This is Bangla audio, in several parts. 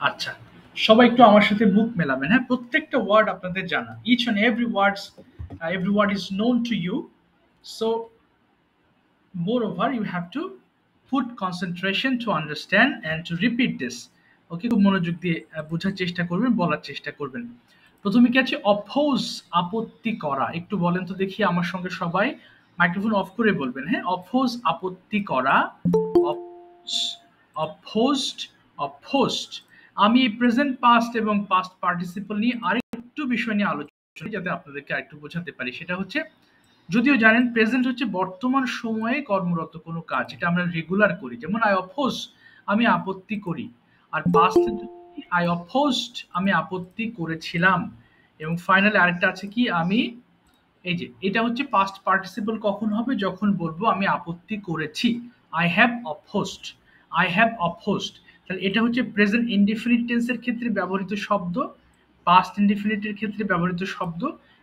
আচ্ছা, সবাই একটু আমার সাথে মুখ মেলাবেন। হ্যাঁ, প্রত্যেকটা ওয়ার্ড আপনাদের জানা। Each and every word is known to you. So moreover you have to put concentration to understand and to repeat this. ওকে, খুব মনোযোগ দিয়ে বোঝার চেষ্টা করবেন, বলার চেষ্টা করবেন। প্রথমে কি আছে? অপোজ, আপত্তি করা। একটু বলেন তো দেখি আমার সঙ্গে সবাই, মাইক্রোফোন অফ করে বলবেন। হ্যাঁ, অপোজ, আপত্তি করা। Opposed, opposed. আমি প্রেজেন্ট পাস্ট এবং পাস্ট পার্টিসিপল নিয়ে আরেকটু বিষয় নিয়ে আলোচনা করি, যাতে আপনাদেরকে আরেকটু বোঝাতে পারি। সেটা হচ্ছে, যদিও জানেন প্রেজেন্ট হচ্ছে বর্তমান সময়ে কর্মরত কোনো কাজ, এটা আমরা রেগুলার করি, যেমন আই অপোজ, আমি আপত্তি করি। আর পাস্ট আই অপোজড, আমি আপত্তি করেছিলাম। এবং ফাইনালি আরেকটা আছে কি, আমি, এই যে এটা হচ্ছে পাস্ট পার্টিসিপল কখন হবে? যখন বলবো আমি আপত্তি করেছি, I have opposed, I have opposed. তাহলে এটা হচ্ছে প্রেজেন্ট ইনডিফিনিট টেন্সের ক্ষেত্রে ব্যবহৃত শব্দ, পাস্ট ইনডিফিনিটের ক্ষেত্রে ব্যবহৃত শব্দ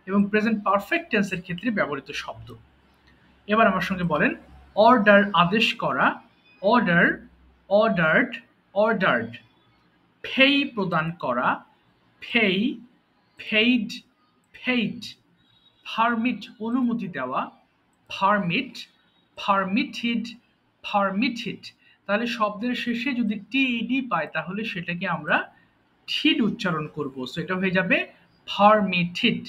এবং প্রেজেন্ট পারফেক্ট টেন্সের ক্ষেত্রে ব্যবহৃত শব্দ। এবার আমার সঙ্গে বলেন, অর্ডার, আদেশ করা। Order, ordered, ordered. পেই, প্রদান করা। পেই, পেইড, পেইড। পারমিট, অনুমতি দেওয়া। Permit, permitted, permitted. তাহলে শব্দের শেষে যদি টিইডি পায় তাহলে সেটাকে আমরা ঠিড উচ্চারণ করব। সো এটা হয়ে যাবে পারমিটেড।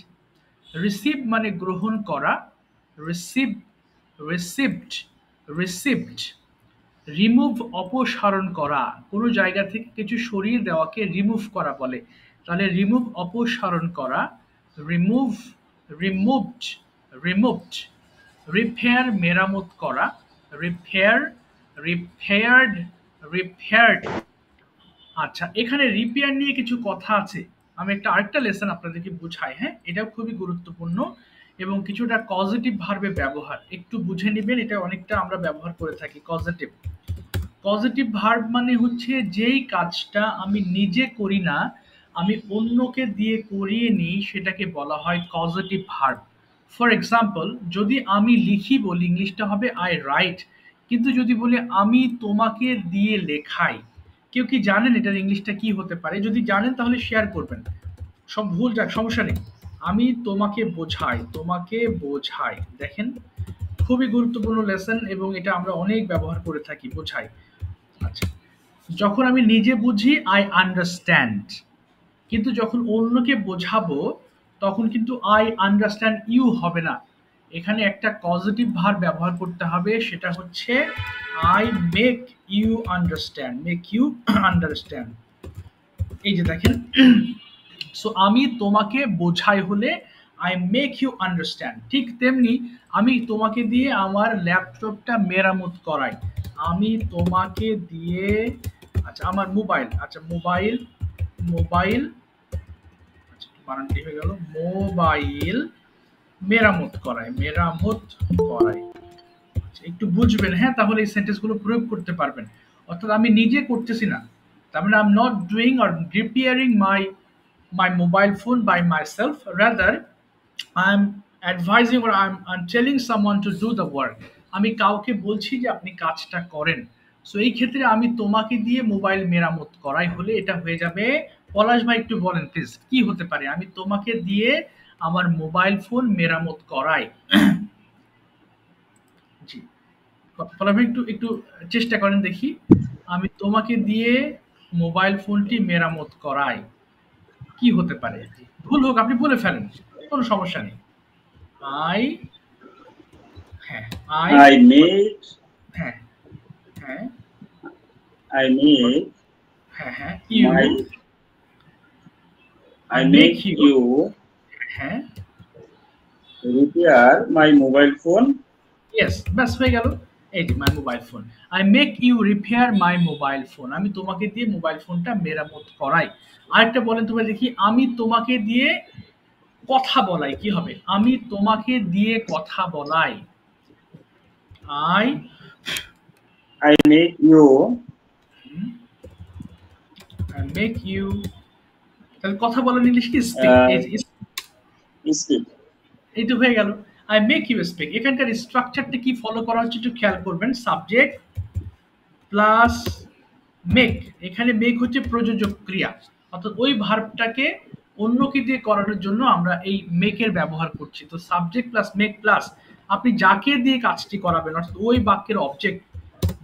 রিসিভ মানে গ্রহণ করা। Receive, received, received. রিমুভ, অপসারণ করা। কোনো জায়গা থেকে কিছু সরিয়ে দেওয়াকে রিমুভ করা বলে। তাহলে রিমুভ, অপসারণ করা। Remove, removed, removed. রিপেয়ার, মেরামত করা। Repair, repaired, repaired. আচ্ছা, এখানে রিপেয়ার নিয়ে কিছু কথা আছে, আমি আরেকটা লেসন আপনাদেরকে বুঝাই। হ্যাঁ, এটাও খুবই গুরুত্বপূর্ণ এবং কিছুটা পজিটিভ ভার্বে ব্যবহার একটু বুঝে নেবেন। এটা অনেকটা আমরা ব্যবহার করে থাকি পজিটিভ। পজিটিভ ভার্ব মানে হচ্ছে যেই কাজটা আমি নিজে করি না, আমি অন্যকে দিয়ে করিয়ে নিই, সেটাকে বলা হয় পজিটিভ ভার্ব। ফর এক্সাম্পল, যদি আমি লিখি বলি, ইংলিশটা হবে আই রাইট। কিন্তু যদি বলি আমি তোমাকে দিয়ে লেখাই, কেউ কি জানেন এটার ইংলিশটা কি হতে পারে? যদি জানেন তাহলে শেয়ার করবেন। সব ভুল যাক, সমস্যা নেই। আমি তোমাকে বোঝাই, তোমাকে বোঝাই। দেখেন, খুবই গুরুত্বপূর্ণ লেসন এবং এটা আমরা অনেক ব্যবহার করে থাকি, বোঝাই। আচ্ছা, যখন আমি নিজে বুঝি আই আন্ডারস্ট্যান্ড, কিন্তু যখন অন্যকে বোঝাবো তখন কিন্তু আই আন্ডারস্ট্যান্ড ইউ হবে না। এখানে একটা পজিটিভ ভার্ব ব্যবহার করতে হবে, সেটা হচ্ছে I make you understand, make you understand. এই যে দেখেন, সো আমি তোমাকে বোঝাই হলে আই মেক ইউ আন্ডারস্ট্যান্ড। ঠিক তেমনি আমি তোমাকে দিয়ে আমার ল্যাপটপটা মেরামত করাই। আমি তোমাকে দিয়ে, আচ্ছা আমার মোবাইল, আচ্ছা মোবাইল, মোবাইল, আচ্ছা একটু বানানটি হয়ে গেল, মোবাইল মেরামত করাই, মেরামত করাই। আচ্ছা, একটু বুঝবেন, হ্যাঁ, তাহলে এই সেন্টেন্সগুলো প্রয়োগ করতে পারবেন। অর্থাৎ আমি নিজে করতেছি না, তার মানে I am not doing or repairing my mobile phone by myself. Rather, I'm advising or I'm telling someone to do the work. আমি কাউকে বলছি যে আপনি কাজটা করেন। সো এই ক্ষেত্রে আমি তোমাকে দিয়ে মোবাইল মেরামত করাই হলে এটা হয়ে যাবে, পলাশ ভাই একটু বলেন প্লিজ কি হতে পারে? আমি তোমাকে দিয়ে আমার মোবাইল ফোন মেরামত করাই। জি, পলাশ ভাই একটু একটু চেষ্টা করেন দেখি। আমি তোমাকে দিয়ে মোবাইল ফোনটি মেরামত করাই, কি হতে পারে? ভুল হোক আপনি বলে ফেলেন, কোনো সমস্যা নেই। আই, হ্যাঁ, আই, I make হ্যাঁ, হ্যাঁ, I make হ্যাঁ, হ্যাঁ, you, my I I make make you, you হ্যাঁ, repair my mobile phone. Yes, ব্যাস হয়ে গেল। এই যে my mobile phone, I make you repair my mobile phone, আমি তোমাকে দিয়ে মোবাইল ফোনটা মেরামত করাই। আরেকটা বলেন তোমরা দেখি, আমি তোমাকে দিয়ে কথা বলাই, কি হবে? আমি তোমাকে দিয়ে কথা বলাই, I, I make you I make you. তাহলে কথা বলার ইংলিশ কি? স্পিক। এই uh, যে speak. এই তো হয়ে গেল, আই মেক ইউ স্পিক। এখানকার স্ট্রাকচারটা কি ফলো করা হচ্ছে একটু খেয়াল করবেন। সাবজেক্ট প্লাস মেক, এখানে মেক হচ্ছে প্রযোজক ক্রিয়া, অর্থাৎ ওই ভার্বটাকে অন্য কি দিয়ে করানোর জন্য আমরা এই মেকের ব্যবহার করছি। তো সাবজেক্ট প্লাস মেক প্লাস আপনি যাকে দিয়ে কাজটি করাবেন, অর্থাৎ ওই বাক্যের অবজেক্ট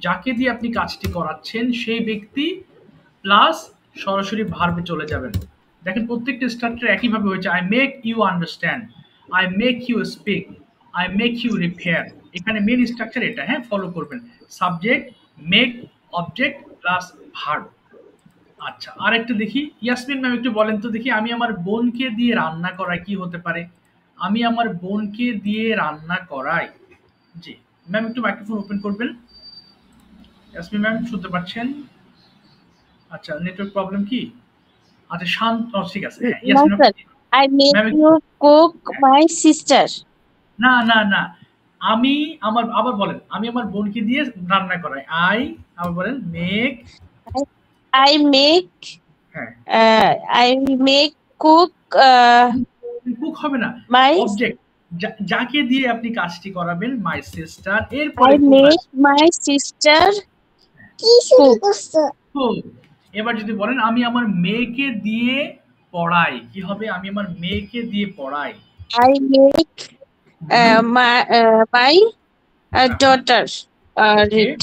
যাকে দিয়ে আপনি কাজটি করাচ্ছেন সেই ব্যক্তি প্লাস সরাসরি ভার্বে চলে যাবেন। দেখেন প্রত্যেকটা স্ট্রাকচার একইভাবে হয়েছে। I make you understand, I make you speak, I make you repair. এখানে মেন স্ট্রাকচার এটা, হ্যাঁ ফলো করবেন। Subject, make, object plus verb. আচ্ছা আরেকটা দেখি, ইয়াসমিন ম্যাম একটু বলেন তো দেখি, আমি আমার বোনকে দিয়ে রান্না করাই কি হতে পারে? আমি আমার বোনকে দিয়ে রান্না করাই। জি ম্যাম একটু মাইক্রোফোন ওপেন করবেন। ইয়াসমিন ম্যাম শুনতে পাচ্ছেন? আচ্ছা নেটওয়ার্ক প্রবলেম কি? আচ্ছা শান্ত, ঠিক আছে হ্যাঁ No, Yasmin sir. I make ma'am you cook my sister. না না না, আমি আমার, আবার বলেন, আমি আমার বোনকে দিয়ে রান্না করাই। আবার বলেন মেক। I make হ্যাঁ I make cook কুক হবে না, my অবজেক্ট যাকে দিয়ে আপনি কাজটি করাবেন, মাই সিস্টার, এরপরে I make my sister cook. cook। এবার যদি বলেন আমি আমার মেয়েকে দিয়ে পড়াই, কি হবে? আমি আমার মেয়েকে দিয়ে পড়াই। I make my daughter read.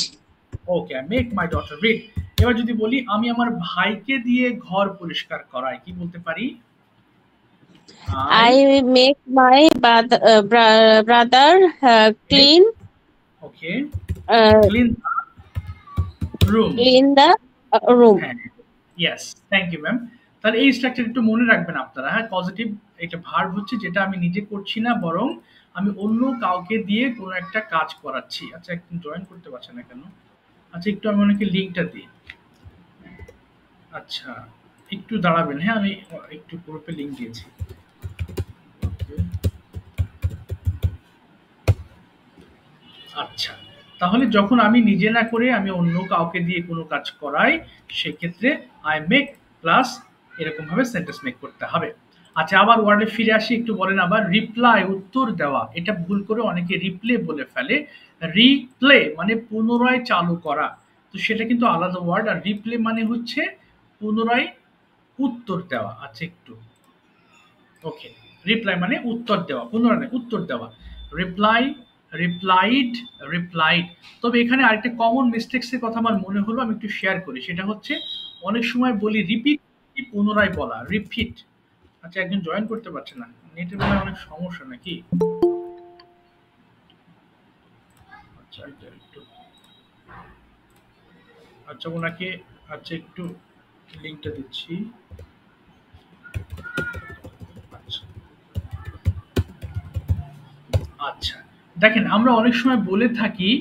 Okay, I make my daughter read. এবার যদি বলি আমি আমার ভাইকে দিয়ে ঘর পরিষ্কার করাই, কি বলতে পারি? I make my brother clean okay, clean room. clean the room. হ্যাঁ ইয়েস, থ্যাংক ইউ ম্যাম। তাহলে এই স্ট্রাকচার একটু মনে রাখবেন আপনারা, হ্যাঁ পজিটিভ এটা ভার্ব হচ্ছে যেটা আমি নিজে করছি না, বরং আমি অন্য কাউকে দিয়ে কোনো একটা কাজ করাচ্ছি। আচ্ছা একটু জয়েন করতে পারছে না কেন? আচ্ছা একটু আমি ওনাকে লিঙ্কটা দিই। আচ্ছা একটু দাঁড়াবেন, হ্যাঁ আমি একটু গ্রুপে লিঙ্ক দিয়েছি। আচ্ছা তাহলে যখন আমি নিজে না করে আমি অন্য কাউকে দিয়ে কোনো কাজ করাই, সেক্ষেত্রে আই মেক প্লাস এরকম ভাবে সেন্টেন্স মেক করতে হবে। আচ্ছা আবার ওয়ার্ডে ফিরে আসি, একটু বলেন আবার। রিপ্লাই, উত্তর দেওয়া, এটা ভুল করে অনেকে রিপ্লে বলে ফেলে। রিপ্লে মানে পুনরায় চালু করা, তো সেটা কিন্তু আলাদা ওয়ার্ড। আর রিপ্লে মানে হচ্ছে পুনরায় উত্তর দেওয়া। আচ্ছা একটু ওকে, রিপ্লাই মানে উত্তর দেওয়া, পুনরায় উত্তর দেওয়া। Reply, replied, replied. তবে এখানে আরেকটা কমন মিস্টেকস এর কথা আমার মনে হলো, আমি একটু শেয়ার করি। সেটা হচ্ছে অনেক সময় বলি রিপিট, পুনরায় বলা, রিপিট। আচ্ছা একজন জয়েন করতে পারছে না, নেটের মনে অনেক সমস্যা নাকি? আচ্ছা একটু, আচ্ছা ওনাকে, আচ্ছা একটু লিঙ্কটা দিচ্ছি। আচ্ছা দেখেন আমরা অনেক সময় বলে থাকি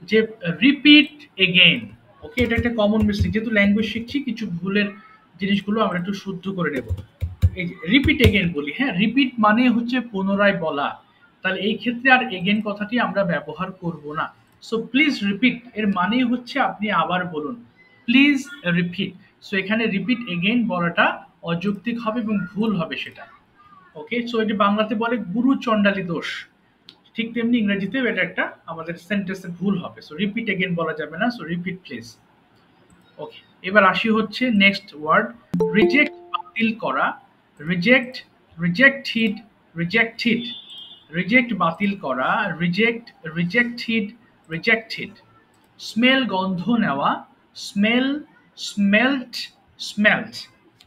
যে রিপিট এগেইন। ওকে, এটা একটা কমন মিস্টেক। যেহেতু ল্যাঙ্গুয়েজ শিখছি, কিছু ভুলের জিনিসগুলো আমরা একটু শুদ্ধ করে নেব। এই যে রিপিট এগেইন বলি, হ্যাঁ রিপিট মানে হচ্ছে পুনরায় বলা, তাহলে এই ক্ষেত্রে আর এগেইন কথাটি আমরা ব্যবহার করব না। সো প্লিজ রিপিট এর মানে হচ্ছে আপনি আবার বলুন, প্লিজ রিপিট। সো এখানে রিপিট এগেইন বলাটা অযৌক্তিক হবে এবং ভুল হবে সেটা। ওকে, সো এটি বাংলাতে বলে গুরু চণ্ডালী দোষ, ঠিক তেমনি ইংরেজিতেও এটা একটা আমাদের সেন্টেন্সে ভুল হবে। সো রিপিট এগেইন বলা যাবে না, সো রিপিট প্লিজ। ওকে, এবার আসি হচ্ছে নেক্সট ওয়ার্ড, রিজেক্ট, বাতিল করা। রিজেক্ট, রিজেক্টেড, রিজেক্টেড, রিজেক্ট বাতিল করা, রিজেক্ট, রিজেক্টেড, রিজেক্টেড। স্মেল গন্ধ নেওয়া, স্মেল, স্মেলড, স্মেলড।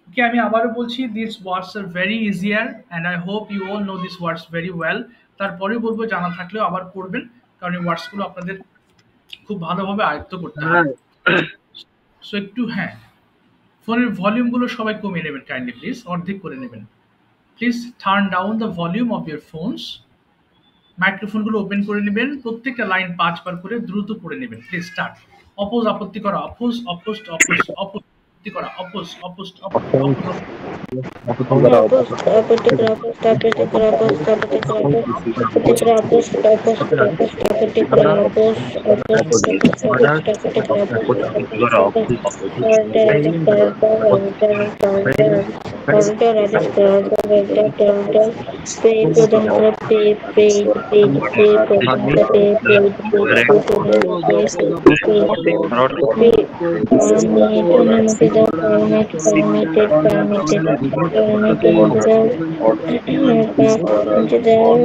ওকে আমি আবারও বলছি, this words are very easier and I hope you all know this words very well. তারপরেও বলবো জানা থাকলেও আবার পড়বেন, কারণ এই ওয়ার্ডসগুলো আপনাদের খুব ভালোভাবে আয়ত্ত করতে হবে। সো একটু হ্যাঁ ফোনের ভলিউমগুলো সবাই কমিয়ে নেবেন কাইন্ডলি প্লিজ, অর্ধেক করে নেবেন please. Turn down the volume of your phones. মাইক্রোফোনগুলো ওপেন করে নেবেন, প্রত্যেকটা লাইন 5 বার করে দ্রুত পড়ে নেবেন প্লিজ। স্টার্ট। অপোজ, আপত্তি করা, অপোজ, অপোজ, অপোজ, অপোজ, আপত্তি করা, oppose, oppose, oppose, oppose, corridor, artist, corridor, vector, corridor, pay, প্রধানতা, pay, paid, paid, pay, প্রধানতা, pay, paid, paid, pay, permit, অনুমতি দাও, permit, permitted, permitted, permitted, permit, permit, permit অনুমতি দেওয়া, permit,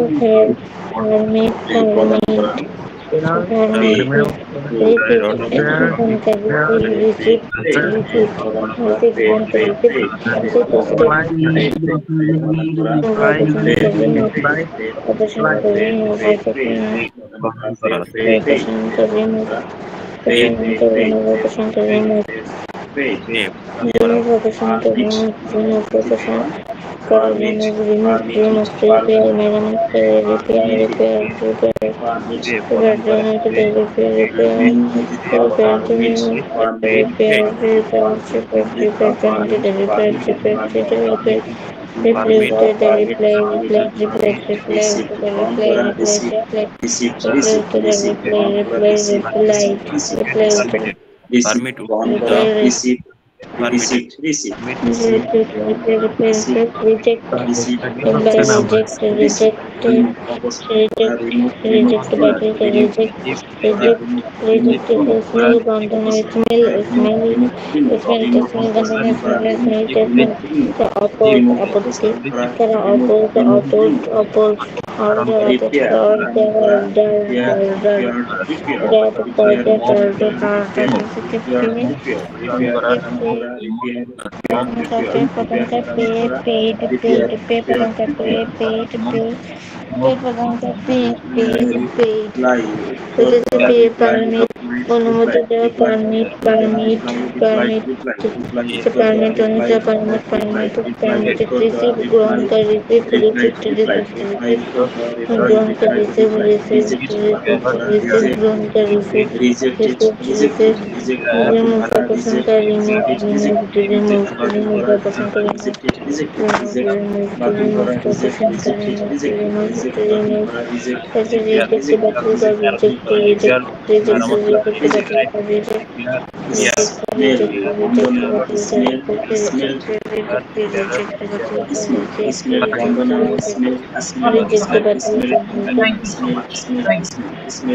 permit, permit, permit, অনুমতি, permit, permit, permitted, receive, গ্রহণকারী, receive, received, receive, গ্রহণকারী, receive, received, receive, গ্রহণকারী, receive, received, receive, remove, প্রকাশনকারী, remove, removed, removed, remove, প্রকাশনকারী, remove, প্রকাশনকারী, remove, remove, reject, বাতিল করা, reject, reject, reject, reject, বাতিল করা, reject,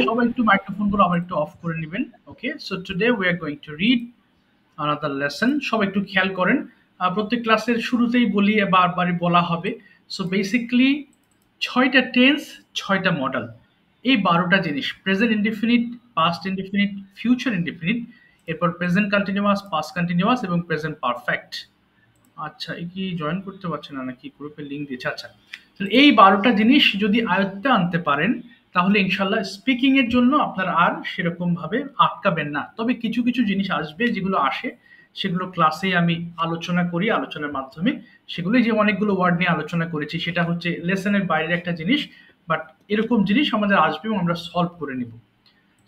সবাই একটু মাইক্রোফোনগুলো আবার একটু অফ করে নেবেন। Okay, so today we are going to read another lesson. সবাই একটু খেয়াল করেন, প্রত্যেক ক্লাসের শুরুতেই বলি, বারবারই বলা হবে। সো বেসিক্যালি 6টা টেন্স, 6টা মডেল, এই 12টা জিনিস, present indefinite, past indefinite, future indefinite, এরপর প্রেজেন্ট কন্টিনিউয়াস, পাস্ট কন্টিনিউয়াস এবং প্রেজেন্ট পারফেক্ট। আচ্ছা, এই কি জয়েন করতে পারছে না নাকি? গ্রুপে লিঙ্ক দিয়েছে। আচ্ছা, তো এই 12টা জিনিস যদি আয়ত্তে আনতে পারেন তাহলে ইনশাল্লাহ স্পিকিং এর জন্য আপনার আর সেরকম ভাবে আটকাবেন না। তবে কিছু কিছু জিনিস আসবে, যেগুলো আসে সেগুলো ক্লাসে আমি আলোচনা করি, আলোচনার মাধ্যমে সেগুলোই, যে অনেকগুলো ওয়ার্ড নিয়ে আলোচনা করেছি, সেটা হচ্ছে লেসনের বাইরের একটা জিনিস, বাট এরকম জিনিস আমাদের আসবে এবং আমরা সলভ করে নিব।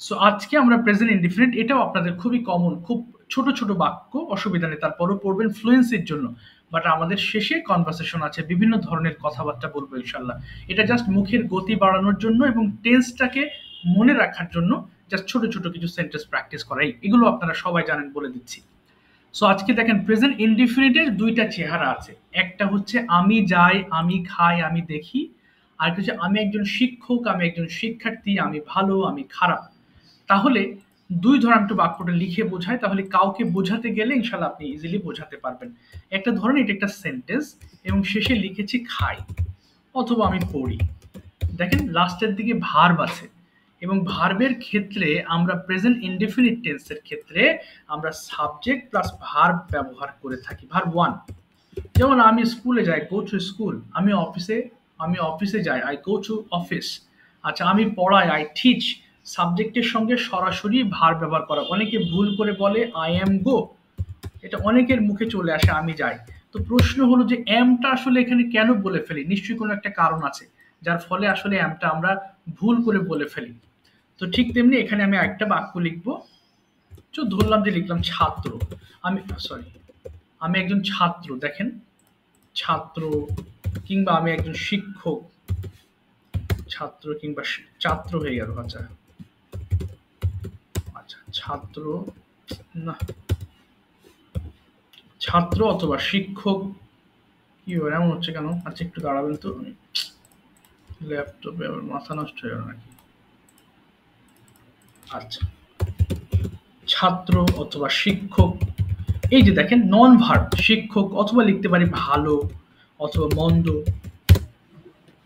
সো আজকে আমরা প্রেজেন্ট ইনডিফিনিট, এটাও আপনাদের খুবই কমন, খুব ছোট ছোট বাক্য, অসুবিধা নেই, তারপরও পড়বেন ফ্লুয়েন্সির জন্য। বাট আমাদের শেষে কনভারসেশন আছে, বিভিন্ন ধরনের কথাবার্তা বলবো ইনশাল্লাহ। এটা জাস্ট মুখের গতি বাড়ানোর জন্য এবং টেন্সটাকে মনে রাখার জন্য, জাস্ট ছোট ছোট কিছু সেন্টেন্স প্র্যাকটিস করাই, এগুলো আপনারা সবাই জানেন, বলে দিচ্ছি। সো আজকে দেখেন, প্রেজেন্ট ইনডিফিনিটের দুইটা চেহারা আছে। একটা হচ্ছে আমি যাই, আমি খাই, আমি দেখি। আর হচ্ছে আমি একজন শিক্ষক, আমি একজন শিক্ষার্থী, আমি ভালো, আমি খারাপ। তাহলে দুই ধরনের একটু বাক্যটা লিখে বোঝায়, তাহলে কাউকে বোঝাতে গেলে ইনশাল্লাহ আপনি ইজিলি বোঝাতে পারবেন। একটা ধরেন এটা একটা সেন্টেন্স এবং শেষে লিখেছি খাই অথবা আমি পড়ি। দেখেন লাস্টের দিকে ভার্ব আছে এবং ভার্বের ক্ষেত্রে আমরা প্রেজেন্ট ইনডিফিনিট টেন্সের ক্ষেত্রে আমরা সাবজেক্ট প্লাস ভার্ব ব্যবহার করে থাকি। ভার্ব 1, যেমন আমি স্কুলে যাই, গো টু স্কুল। আমি অফিসে যাই, আই গো টু অফিস। আচ্ছা, আমি পড়াই, আই টিচ। সাবজেক্টের সঙ্গে সরাসরি ভার্ব ব্যবহার করা। অনেকে ভুল করে বলে আই অ্যাম গো, এটা অনেকের মুখে চলে আসে আমি যাই। তো প্রশ্ন হলো যে অ্যামটা আসলে এখানে কেন বলে ফেলি? নিশ্চয়ই কোনো একটা কারণ আছে যার ফলে আসলে অ্যামটা আমরা ভুল করে বলে ফেলি। তো ঠিক তেমনি এখানে আমি একটা বাক্য লিখবো, ধরলাম যে লিখলাম ছাত্র। আমি একজন ছাত্র, দেখেন ছাত্র, কিংবা আমি একজন শিক্ষক, ছাত্র কিংবা ছাত্র হয়ে গেল। আচ্ছা আচ্ছা, ছাত্র না, ছাত্র অথবা শিক্ষক, কি ব্যাপার এমন হচ্ছে কেন? আচ্ছা একটু দাঁড়াবেন তো, ল্যাপটপে আবার মাথা নষ্ট হয়ে গেল নাকি? আচ্ছা, ছাত্র অথবা শিক্ষক, এই যে দেখেন নন ভার্ব, শিক্ষক অথবা লিখতে পারি ভালো অথবা মন্দ।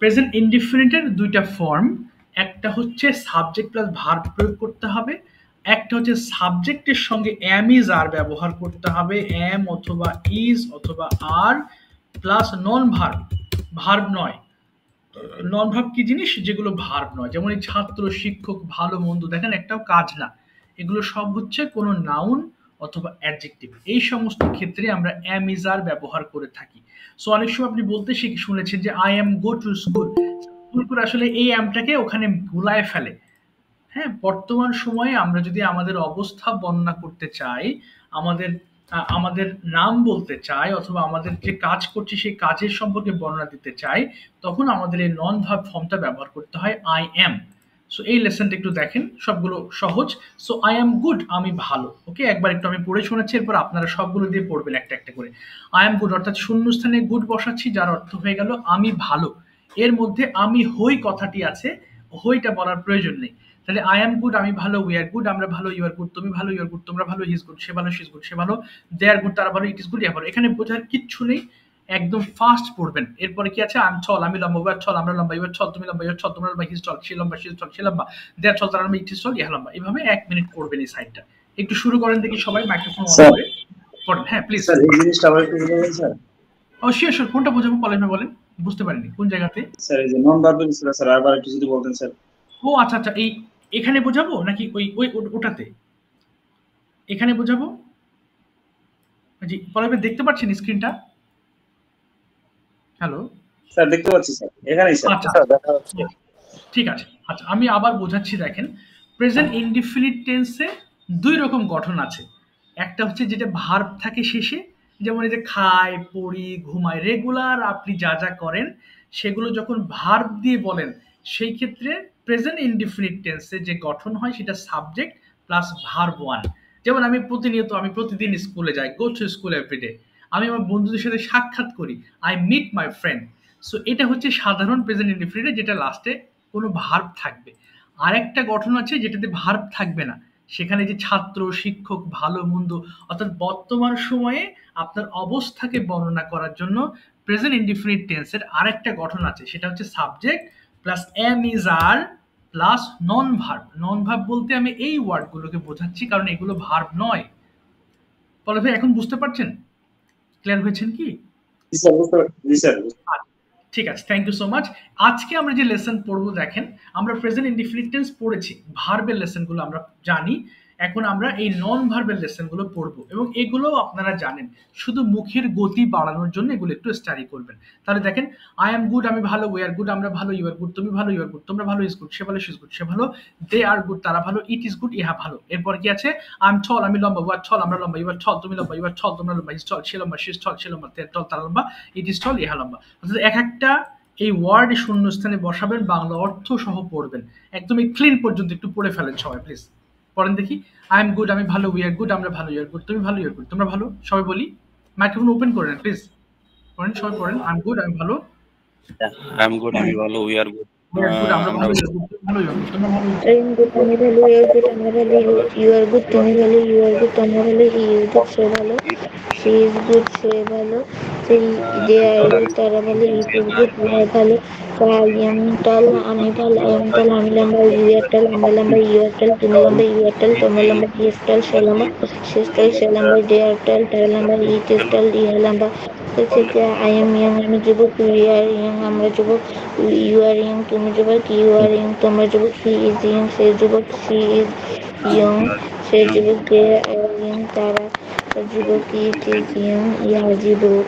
প্রেজেন্ট ইনডিফিনিটের দুইটা ফর্ম, একটা হচ্ছে সাবজেক্ট প্লাস ভার্ব প্রয়োগ করতে হবে, একটা হচ্ছে সাবজেক্টের সঙ্গে এম ইজ আর ব্যবহার করতে হবে, এম অথবা ইজ অথবা আর প্লাস নন ভার্ব, ভার্ব নয়। নন ভার্ব কি জিনিস? যেগুলো ভার্ব নয়, যেমন এই ছাত্র, শিক্ষক, ভালো মন্দ, দেখেন একটাও কাজ না, এগুলো সব হচ্ছে কোনো নাউন অথবা অ্যাডজেক্টিভ। এই সমস্ত ক্ষেত্রে আমরা এম ইজ আর ব্যবহার করে থাকি। সো অনেক সময় আপনি বলতে শুনেছেন যে I am go to school, school করে আসলে এই এমটাকে ওখানে ভুলায় ফেলে। হ্যাঁ, বর্তমান সময়ে আমরা যদি আমাদের অবস্থা বর্ণনা করতে চাই, আমাদের আমাদের নাম বলতে চাই, অথবা আমাদের যে কাজ করছি সেই কাজের সম্পর্কে বর্ণনা দিতে চাই, তখন আমাদের এই নন ভার্ব ফর্মটা ব্যবহার করতে হয় আই এম। সো এই লেসনটা একটু দেখেন, সবগুলো সহজ। সো আই এম গুড, আমি ভালো। ওকে, একবার একটু আমি পড়ে শোনাচ্ছি, এরপর আপনারা সবগুলো দিয়ে পড়বেন একটা একটা করে। আই এম গুড অর্থাৎ শূন্যস্থানে গুড বসাচ্ছি, যার অর্থ হয়ে গেল আমি ভালো। এর মধ্যে আমি হই কথাটি আছে, হইটা বলার প্রয়োজন নেই। তাহলে আই এম গুড, আমি ভালো, উই আর গুড, আমরা ভালো, ইউ আর গুড, তুমি ভালো, ইউ আর গুড, তোমরা ভালো, হি ইজ গুড, সে ভালো, শি ইজ গুড, সে ভালো, দে আর গুড, তারা ভালো, ইট ইজ গুড, ইয়া ভালো। এখানে বোঝার কিচ্ছু নেই, একদম ফাস্ট পড়বেন। এরপরে কি আছে? আম ছল, আমি লম্বা, উই আর ছল, আমরা লম্বা, ইউ আর ছল, তুমি লম্বা, ইউ আর ছল, তোমরা লম্বা, হি ইজ ছল, সে লম্বা, শি ইজ ছল, সে লম্বা, দে আর ছল, তারা লম্বা, ইট ইজ ছল, ইয়া লম্বা। এভাবে 1 মিনিট পড়বেন এই সাইডটা। একটু শুরু করেন দেখি সবাই, মাইক্রোফোন অন করে পড়েন। হ্যাঁ প্লিজ স্যার, এই জিনিসটা আবার একটু বুঝাবেন স্যার? ও শিওর শিওর, কোনটা বোঝাবো কলেজে বলেন, বুঝতে পারিনি কোন জায়গাতে। স্যার, এই যে নন ভার্বাল ছিল স্যার, আবার একটু যদি বলতেন স্যার। ও আচ্ছা আচ্ছা, এই এখানে বোঝাবো নাকি ওই ওই ওটাতে? এখানে বোঝাবো? জি, পরে দেখতে পাচ্ছেন স্ক্রিনটা? হ্যালো? স্যার দেখতে পাচ্ছি স্যার, এখানেই স্যার। আচ্ছা ঠিক আছে। আচ্ছা আমি আবার বোঝাচ্ছি, দেখেন প্রেজেন্ট ইনডিফিনিট টেন্সে 2 রকম গঠন আছে। একটা হচ্ছে যেটা ভার্ব থাকে শেষে, যেমন এই যে খাই, পড়ি, ঘুমাই, রেগুলার আপনি যা যা করেন সেগুলো যখন ভার্ব দিয়ে বলেন, সেই ক্ষেত্রে প্রেজেন্ট ইনডিফিনিট টেন্সে যে গঠন হয় সেটা সাবজেক্ট প্লাস ভার্ব ওয়ান। যেমন আমি প্রতিদিন স্কুলে যাই, গো টু স্কুল এভরিডে। আমি আমার বন্ধুদের সাথে সাক্ষাৎ করি, I meet my friend. So এটা হচ্ছে সাধারণ প্রেজেন্ট ইনডিফিনিট, যেটা লাস্টে কোনো ভার্ব থাকবে। আরেকটা গঠন আছে যেটাতে ভার্ব থাকবে না, সেখানে যে ছাত্র, শিক্ষক, ভালো মন্দ, অর্থাৎ বর্তমান সময়ে আপনার অবস্থাকে বর্ণনা করার জন্য প্রেজেন্ট ইনডিফিনিট টেন্সের আরেকটা গঠন আছে, সেটা হচ্ছে subject plus am is are plus non verb. Non verb বলতে আমি এই ওয়ার্ডগুলোকে বোঝাচ্ছি, কারণ এগুলো ভার্ব নয়। পরে ভাই এখন বুঝতে পারছেন? ক্লিয়ার হয়েছেন কি? জি স্যার, বুঝতে পারছি। জি স্যার। ঠিক আছে, থ্যাংক ইউ সো মাচ। আজকে আমরা যে লেসন পড়বো, দেখেন আমরা প্রেজেন্ট ইনডিফিনিট টেন্স পড়েছি, ভার্বের লেসনগুলো আমরা জানি। এখন আমরা এই নন ভার্বের লেসনগুলো পড়বো, এবং এগুলো আপনারা জানেন, শুধু মুখের গতি বাড়ানোর জন্য এগুলো একটু স্টাডি করবেন। তাহলে দেখেন, আই এম গুড, আমি ভালো, উই আর গুড, আমরা ভালো, ইউ আর গুড, তুমি ভালো, ইউ আর গুড, তোমরা ভালো, ইজ গুড, সে ভালো, শি ইজ গুড, সে ভালো, দে আর গুড, তারা ভালো, ইট ইজ গুড, ইহা ভালো। এরপর কি আছে? আই এম ছল, আমি লম্বা, উই আর ছল, আমরা লম্বা, ইউ আর ছল, তুমি লম্বা, ইউ আর ছল, তোমরা লম্বা, ইজ ছল, সে লম্বা, শি ইজ ছল, সে লম্বা, দে আর ছল, তারা লম্বা, ইট ইজ ছল, ইহা লম্বা। অর্থাৎ এক একটা এই ওয়ার্ড শূন্যস্থানে বসাবেন, বাংলা অর্থ সহ পড়বেন, একদম এই ক্লিন পর্যন্ত একটু পড়ে ফেলেন সবাই প্লিজ। পড়েন দেখি। আই এম গুড, আমি ভালো, উই আর গুড, আমরা ভালো, ইউ আর গুড, তুমি ভালো, ইউ আর গুড, তোমরা ভালো, সবাই বলি। মাইক্রোফোন ওপেন করেন প্লিজ, পড়েন সবাই পড়েন। আই এম গুড, আমি ভালো, I am good, আমি ভালো, we are good. We are good, আমরা ভালো, ইউ আর গুড, তুমি ভালো, ইউ আর গুড, তোমরা ভালো। I am good, আমি ভালো, you are good, আমরা ভালো, you are good, তুমি ভালো, you are good, তোমরা ভালো, he is good, সে ভালো, she is good, সে ভালো, they are good, তারা ভালো, it is good, ইহা ভালো, I am tall, আমি ভালো, I am tall, আমি লম্বা, you are tall, আমরা লম্বা, you are tall, তুমি লম্বা, you are tall, তোমরা লম্বা, he is tall, সে লম্বা, she is tall, সে লম্বা, they are tall, তারা লম্বা, it is tall, ইহা লম্বা। I am young, আমি যুবক, we are young, আমরা যুবক, you are young, তুমি যুবক, you are young, তোমরা যুবক, he is young, সে যুবক, she is young, সে যুবক, they are young, তারা যুবক, it is young, ইহা যুবক।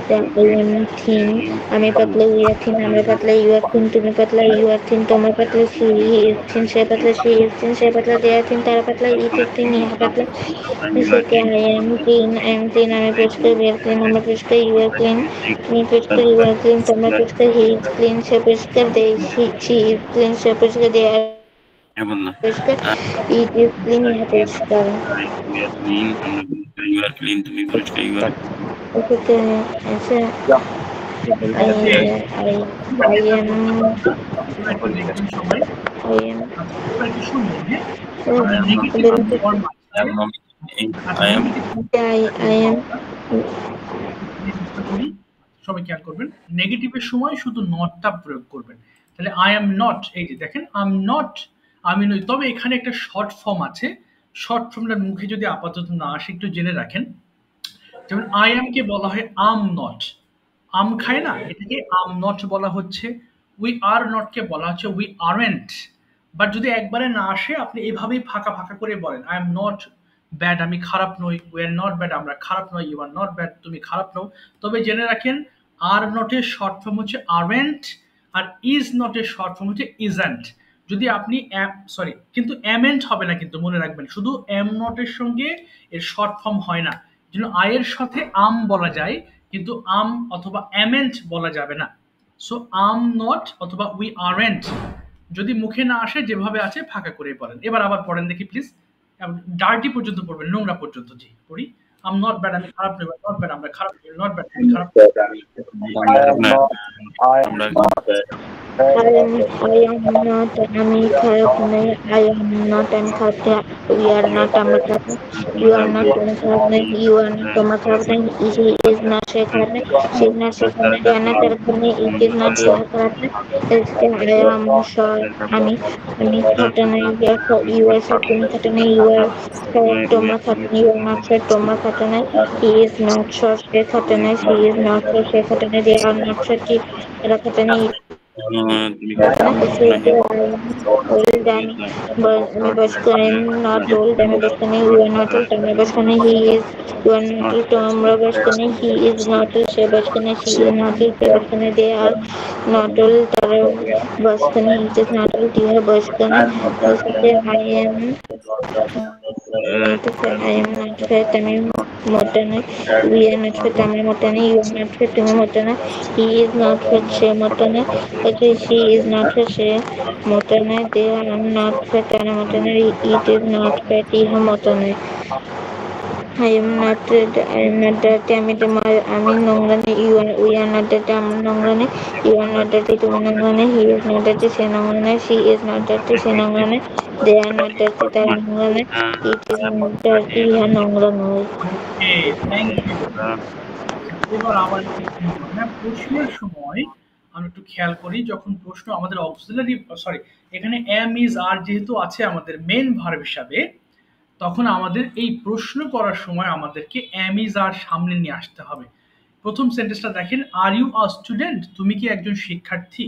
I am thin, আমি পাতলা, we are thin, আমরা পাতলা, you are thin, তুমি পাতলা, you are thin, তোমরা পাতলা, he is thin, সে পাতলা, she is thin, সে পাতলা, they are thin, তারা পাতলা, it is thin, ইহা পাতলা। I am clean, আমি পরিষ্কার, we are clean, আমরা পরিষ্কার, you are clean, তুমি পরিষ্কার, you are clean, তোমরা পরিষ্কার, he is clean, সে পরিষ্কার, she is clean, সে পরিষ্কার, they are পরিষ্কার, it is clean, ইহা পরিষ্কার। You are clean. তুমি পরিষ্কার। You are. Okay, can answer. I am এবার একটু দেখবেন সবাই। I am আচ্ছা, এবার একটু শুনবেন, হ্যাঁ? oh, নেগেটিভ আর নর I মাঝখানে am not. আচ্ছা, I am. Negative I am চেষ্টা করি, সবাই খেয়াল করবেন। নেগেটিভের সময় শুধু নটটা প্রয়োগ করবেন। তাহলে আই এম নট, এই যে দেখেন আই এম নট, আমি নই। তবে এখানে একটা শর্ট ফর্ম আছে, শর্ট ফর্মটার মুখে যদি আপাতত না আসে একটু জেনে রাখেন। যেমন আই এম কে বলা হয় আম নট, আম খায় না, এটাকে আম নট বলা হচ্ছে। উই আর নট কে বলা হচ্ছে উই আরএন্ট। বাট যদি একবারে না আসে আপনি এভাবেই ফাঁকা ফাঁকা করে বলেন আই এম নট ব্যাড, আমি খারাপ নই। উই আর নট ব্যাড, আমরা খারাপ নই। ইউ আর নট ব্যাড, তুমি খারাপ নও। তবে জেনে রাখেন আর নটের শর্ট ফর্ম হচ্ছে আরএন্ট, আর ইজ নটের শর্ট ফর্ম হচ্ছে ইজেন্ট। যদি আপনি সরি, কিন্তু এমেন্ট হবে না, কিন্তু মনে রাখবেন শুধু এম নটের সঙ্গে এর শর্ট ফর্ম হয় না। যেন আয়ের সাথে আম বলা যায়, কিন্তু আম অথবা এমেন্ট বলা যাবে না। সো আম নট অথবা উই আরএন্ট যদি মুখে না আসে যেভাবে আছে ফাঁকা করে বলেন। এবার আবার পড়েন দেখি প্লিজ, ডার্টি পর্যন্ত পড়বেন, নোংরা পর্যন্ত। জি পড়ি, আম নট ব্যাড, আমি খারাপ নই। নট ব্যাড, আমরা খারাপ নই। নট ব্যাড, আমি খারাপ নই। I am not আমি খারাপ নই। I am not আমি খারাপ নই। We are not আমরা খারাপ নই। You are not তুমি খারাপ নই। You are not তোমার খারাপ নই। He is not সে খারাপ নই। She is not সে খারাপ নই। They are not তারা খারাপ নই। It is not সে খারাপ নই। I am sure আমি খারাপ নই। You are sure তুমি খারাপ নই। You are sure তোমরা খারাপ নই। You are not sure তোমরা খারাপ নই। He is not sure সে খারাপ নই। She is not sure সে খারাপ নই। They are not sure কি তারা খারাপ নই। old আমি বয়স্ক not old আমি বয়স্ক নেই। You are not old আমি বয়স্ক নেই। He is you are not old তোমরা বয়স্ক নেই। He is not old সে বয়স্ক নেই। She is not old সে বয়স্ক নেই। They are not old তারা বয়স্ক নেই। It is not old ইহা বয়স্ক নেই। I am not fat আমি মোটা নই। We are not fat আমরা মোটা নেই। You are not fat তুমি মোটা না। He is not fat সে মোটা না। She is not fat সে মোটা নয়। They are not fat তারা মোটা নয়। It is not fat ইহা মোটা নয়। I am not dirty আমি নোংরা নেই। We are not dirty আমরা নোংরা নেই। You are not dirty তুমি নোংরা নেই। He is not dirty সে নোংরা নেই। She is not dirty সে নোংরা নেই। They are not dirty তারা নোংরা নেই। It is not dirty ইহা নোংরা নয়। ওকে, থ্যাংক ইউ। এবার আবার একটু খেয়াল করুন, হ্যাঁ, প্রশ্নের সময় আমরা একটু খেয়াল করি। যখন প্রশ্ন আমাদের অক্সিলারি সরি এখানে এম ইজ আর যেহেতু আছে আমাদের মেন ভার্ব হিসাবে, তখন আমাদের এই প্রশ্ন করার সময় আমাদেরকে এম ইজ আর সামনে নিয়ে আসতে হবে। প্রথম সেন্টেন্সটা দেখেন, আর ইউ আ স্টুডেন্ট, তুমি কি একজন শিক্ষার্থী।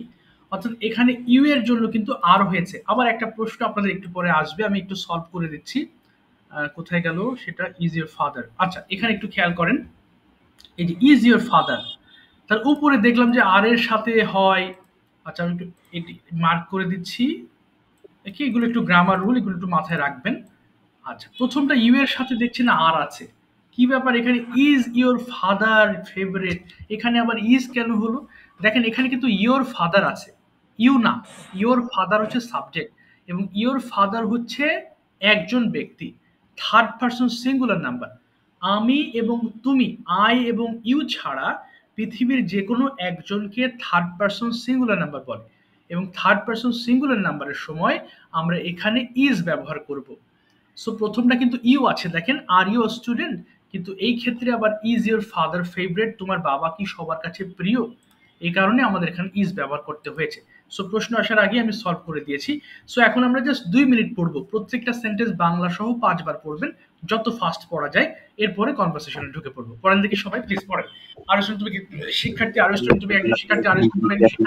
অর্থাৎ এখানে ইউ এর জন্য কিন্তু আর হয়েছে। আবার একটা প্রশ্ন আপনাদের একটু পরে আসবে, আমি একটু সলভ করে দিচ্ছি। কোথায় গেল সেটা, ইজ ইউর ফাদার। আচ্ছা, এখানে একটু খেয়াল করেন, এই যে ইজ ইউর ফাদার, তার উপরে দেখলাম যে আর এর সাথে হয়। আচ্ছা, আমি একটু এটি মার্ক করে দিচ্ছি। কি এগুলো একটু গ্রামার রুল, এগুলো একটু মাথায় রাখবেন। আচ্ছা, প্রথমটা ইউ এর সাথে দেখছি না আর আছে, কি ব্যাপার? এখানে ইজ ইউর ফাদার ফেভারিট, এখানে আবার ইজ কেন হলো? দেখেন এখানে কিন্তু ইউর ফাদার আছে, ইউ না। ইউর ফাদার হচ্ছে সাবজেক্ট, এবং ইউর ফাদার হচ্ছে একজন ব্যক্তি, থার্ড পারসন সিঙ্গুলার নাম্বার। আমি এবং তুমি, আই এবং ইউ ছাড়া পৃথিবীর যে কোনো একজনকে থার্ড পারসন সিঙ্গুলার নাম্বার বলে, এবং থার্ড পারসন সিঙ্গুলার নাম্বারের সময় আমরা এখানে ইজ ব্যবহার করব। সো প্রথমটা কিন্তু ইউ আছে, দেখেন আর ইউ স্টুডেন্ট, কিন্তু এই ক্ষেত্রে আবার ইজ ইউর ফাদার ফেভারিট, তোমার বাবা কি সবার কাছে প্রিয়, এই কারণে আমাদের এখানে ইজ ব্যবহার করতে হয়েছে। সো প্রশ্ন আসার আগে আমি সলভ করে দিয়েছি। সো এখন আমরা জাস্ট 2 মিনিট পড়বো, প্রত্যেকটা সেন্টেন্স বাংলা সহ 5 বার পড়বেন, যত ফাস্ট পড়া যায়। এরপরে কনভারসেশনে ঢুকে পড়বো। পড়েন দেখি সবাই, প্লিজ পড়েন। আর তুমি কি শিক্ষার্থী? আর তুমি একজন শিক্ষার্থী? আর তুমি একজন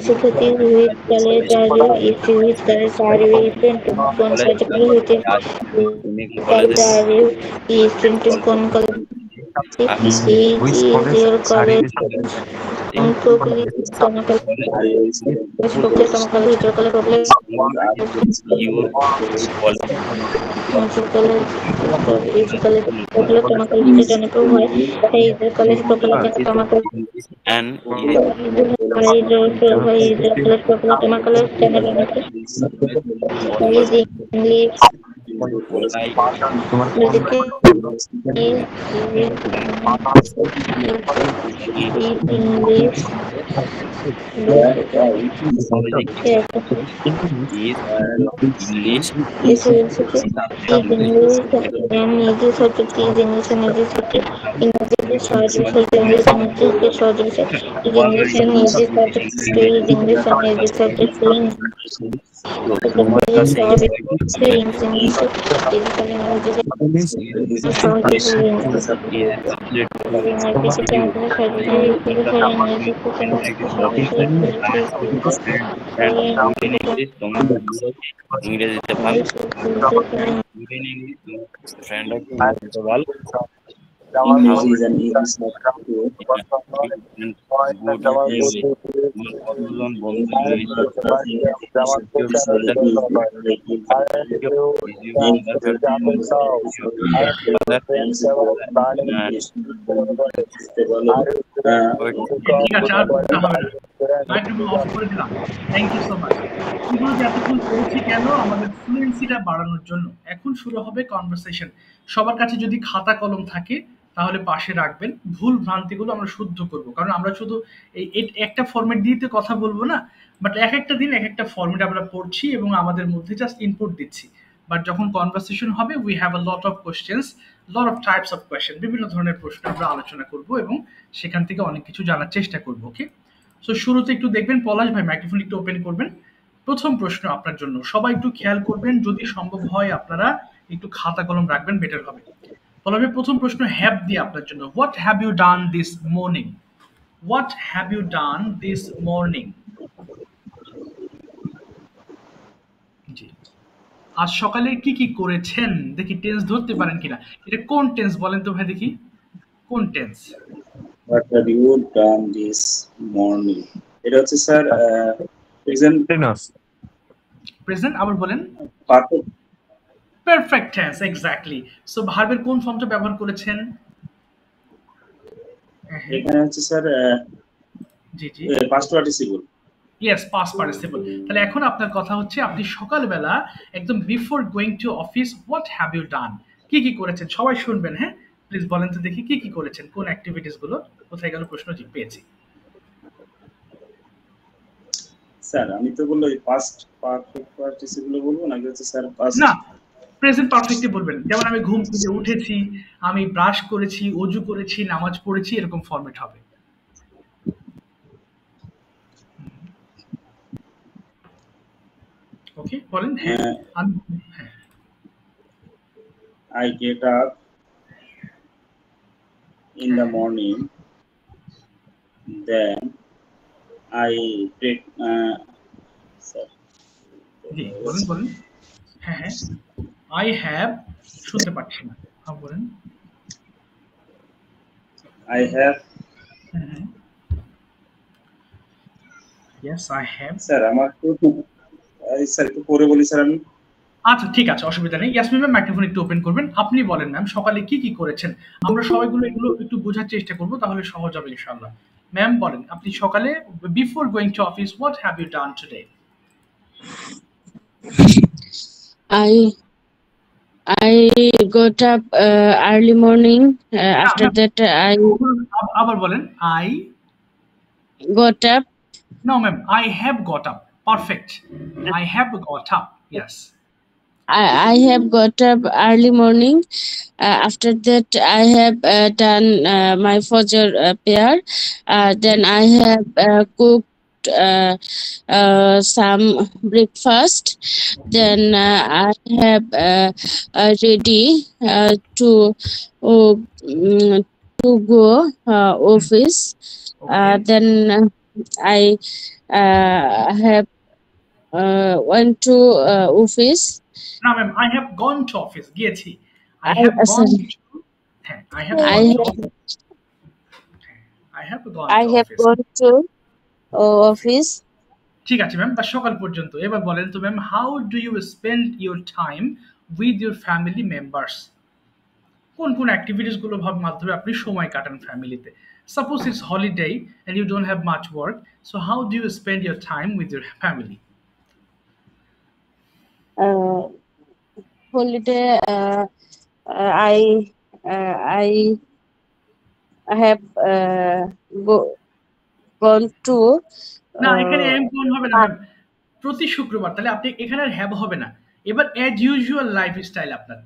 শিক্ষার্থী which colour are you is which colour are you student কোন সাবজেক্ট হইতে কালার আর ইউ স্টুডেন্ট কোন colour is your college Probably chemical chocolate, chemical hydrocolor, probably your color hydrocolor, hydrocolor, chemical hydrocolor হয় hydrocolor, propellant chemical and hydrocolor, propellant chemical using English English English This is English and easy subject is English and easy subject. English short subject English and easy short subject is English and easy subject is English and easy subject is ইংরেজিতে ভালো ফ্রেন্ড ভালো English is an English thank you so much. এগুলো যে এতক্ষণ করেছি কেন, আমাদের ফ্লুয়েন্সিটা বাড়ানোর জন্য। এখন শুরু হবে কনভারসেশন। সবার কাছে যদি খাতা কলম থাকে তাহলে পাশে রাখবেন, ভুল ভ্রান্তিগুলো আমরা শুদ্ধ করব, কারণ আমরা শুধু এই একটা ফরম্যাট দিয়ে তো কথা বলবো না, বাট এক একটা দিন এক একটা ফরম্যাট আমরা পড়ছি এবং আমাদের মধ্যে জাস্ট ইনপুট দিচ্ছি। বাট যখন কনভারসেশন হবে we have a lot of questions, lot of types of question, বিভিন্ন ধরনের প্রশ্ন আমরা আলোচনা করব এবং সেখান থেকে অনেক কিছু জানার চেষ্টা করব। ওকে, সো শুরুতে একটু দেখবেন, পলাশ ভাই মাইক্রোফোন একটু ওপেন করবেন। প্রথম প্রশ্ন আপনার জন্য, সবাই একটু খেয়াল করবেন, যদি সম্ভব হয় আপনারা একটু খাতা কলম রাখবেন, বেটার হবে। পলাশ ভাই প্রথম প্রশ্ন হ্যাভ দিয়ে আপনার জন্য, what have you done this morning? What have you done this morning? জি, আজ সকালে কি কি করেছেন? দেখি টেন্স ধরতে পারেন কিনা। এটা কোন টেন্স বলেন তো ভাই দেখি, কোন tense? What have you done this morning? এটা হচ্ছে স্যার প্রেজেন্ট প্রেজেন্ট, আবার বলেন। Perfect perfect tense, exactly. So ভার্বের কোন ফর্মটা ব্যবহার করেছেন? এখানে হচ্ছে স্যার জি জি, past participle. Yes, past participle. তাহলে এখন আপনার কথা হচ্ছে আপনি সকালবেলা একদম before going to office what have you done, কি কি করেছেন? সবাই শুনবেন, হ্যাঁ প্লিজ বলেন তো দেখি কি কি করেছেন, কোন অ্যাক্টিভিটিস গুলো। কোথায় গেল প্রশ্ন? জি পেয়েছি। স্যার আমি তো বললো পাস্ট পারফেক্ট পার্টিসিপল বলবো নাকি হচ্ছে স্যার পাস্ট? না, প্রেজেন্ট পারফেক্টলি বলবেন। যেমন আমি ঘুম থেকে উঠেছি, আমি ব্রাশ করেছি, অজু করেছি, নামাজ পড়েছি, এরকম ফরম্যাট হবে। ওকে বলেন। হ্যাঁ আমি, হ্যাঁ I get up in the morning, then I take sir, জি বলেন বলেন। হ্যাঁ হ্যাঁ, আই হ্যাভ, শুনতে পাচ্ছি না, হ্যাঁ বলেন। I have yes I have. Sir আমার তো স্যার একটু পরে বলি স্যার আমি। আচ্ছা ঠিক আছে, অসুবিধা নেই। ইয়াসমিন ম্যাম মাইক্রোফোন একটু ওপেন করবেন, আপনি বলেন ম্যাম সকালে কি কি করেছেন। আমরা সবাইগুলো এগুলো একটু বোঝার চেষ্টা করব, তাহলে সহজ হবে ইনশাআল্লাহ। ম্যাম বলেন, আপনি সকালে before going to office what have you done today? I got up early morning. After that, I আবার বলেন। I got up. No ma'am, I have got up. Perfect. I have got up. Yes. I have got up early morning. After that, I have done my Fajr prayer. Then I have cooked some breakfast. Then I have ready to go office. Okay. Then I have went to office. No ma'am, I have gone to office. গিয়েছি। I have gone sorry. to, I have gone to office. I have gone I to have office. gone to office. ঠিক আছে ম্যাম, বা সকাল পর্যন্ত। এবার বলেন তো ma'am, how do you spend your time with your family members? কোন কোন অ্যাক্টিভিটিস গুলো মাধ্যমে আপনি সময় কাটান ফ্যামিলিতে? Suppose it's holiday and you don't have much work, so how do you spend your time with your family? Uh, Holiday. I have gone to. না, এখানে Uh, এম কোন হবে না ম্যাম, প্রতি শুক্রবার। তাহলে আপনি এখানে আর হ্যাভ হবে না। এবার অ্যাজ ইউজুয়াল লাইফস্টাইল আপনার,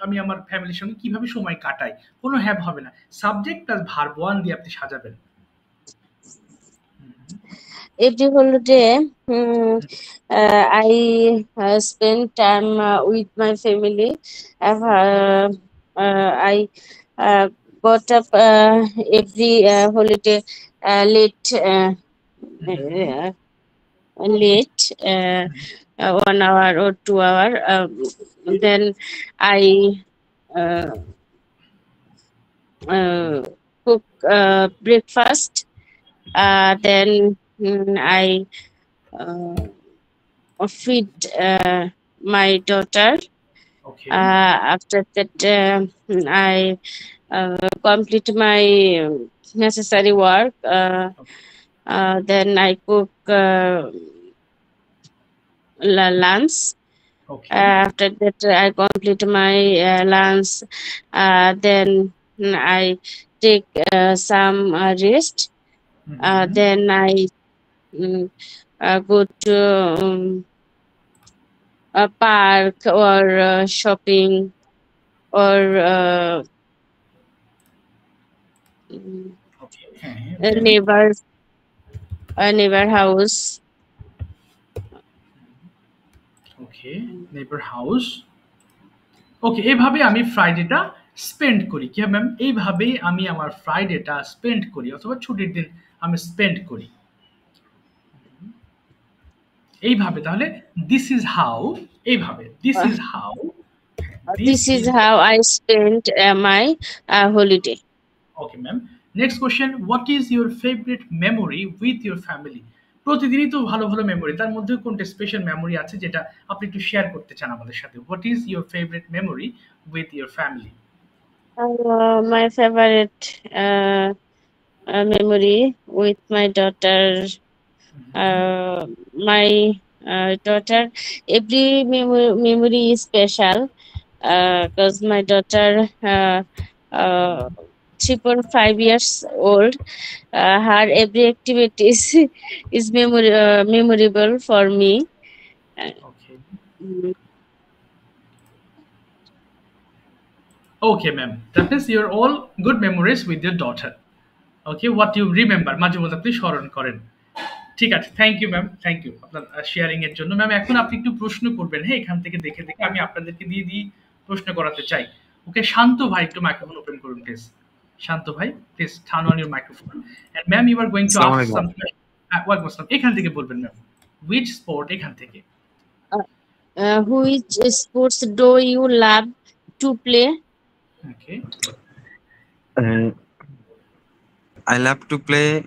আমি আমার ফ্যামিলির সঙ্গে কিভাবে সময় কাটাই, কোনো হ্যাভ হবে না। সাবজেক্ট প্লাস ভার্ব ওয়ান দিয়ে আপনি সাজাবেন। every holiday, I spend time with my family. I got up every holiday late, late 1 hour or 2 hour. Then I uh, cook breakfast. Then I feed my daughter. Okay, After that, I complete my necessary work. Then I cook lunch. Okay, After that, I complete my lunch. Then I take some rest. Then I go to a park or shopping or ওকে, হ্যাঁ, a neighbor house. Okay, neighbour house. Okay, এভাবে আমি ফ্রাইডেটা স্পেন্ড করি। কি ম্যাম? এইভাবেই আমি আমার ফ্রাইডেটা স্পেন্ড করি, অথবা ছুটির দিন আমি স্পেন্ড করি এইভাবে। তাহলে দিস ইজ হাউ, এইভাবে this is how, This is how I spend my holiday. Okay ma'am. Next question, what is your favourite memory with your family? প্রতিদিনই তো ভালো ভালো মেমোরি, তার মধ্যে কোনটা স্পেশাল মেমোরি আছে যেটা আপনি একটু শেয়ার করতে চান আমাদের সাথে? What is your favourite memory with your family? My favorite memory with my daughter. My daughter, every memory is special because my daughter 3.5 years old. Her every activity is memorable for me. Okay, Mm. Okay ma'am, that is your all good memories with your daughter. Okay, what you remember, মাঝে মধ্যে আপনি স্মরণ করেন। ঠিক আছে, thank you ma'am, thank you আপনার শেয়ারিং এর জন্য। ম্যাম, এখন আপনি একটু প্রশ্ন করবেন, হ্যাঁ, এখান থেকে দেখে দেখে আমি আপনাদেরকে দিয়ে প্রশ্ন করাতে চাই। ওকে, শান্ত ভাই একটু মাইক্রোফোন ওপেন করুন প্লিজ। শান্ত ভাই, please turn on your microphone. And ma'am, you are going to ask some question. ওয়ালাইকুম আসসালাম। এখান থেকে বলবেন ম্যাম, হুইচ স্পোর্ট, এখান থেকে। Which sports do you love to play? Okay, Uh, I love to play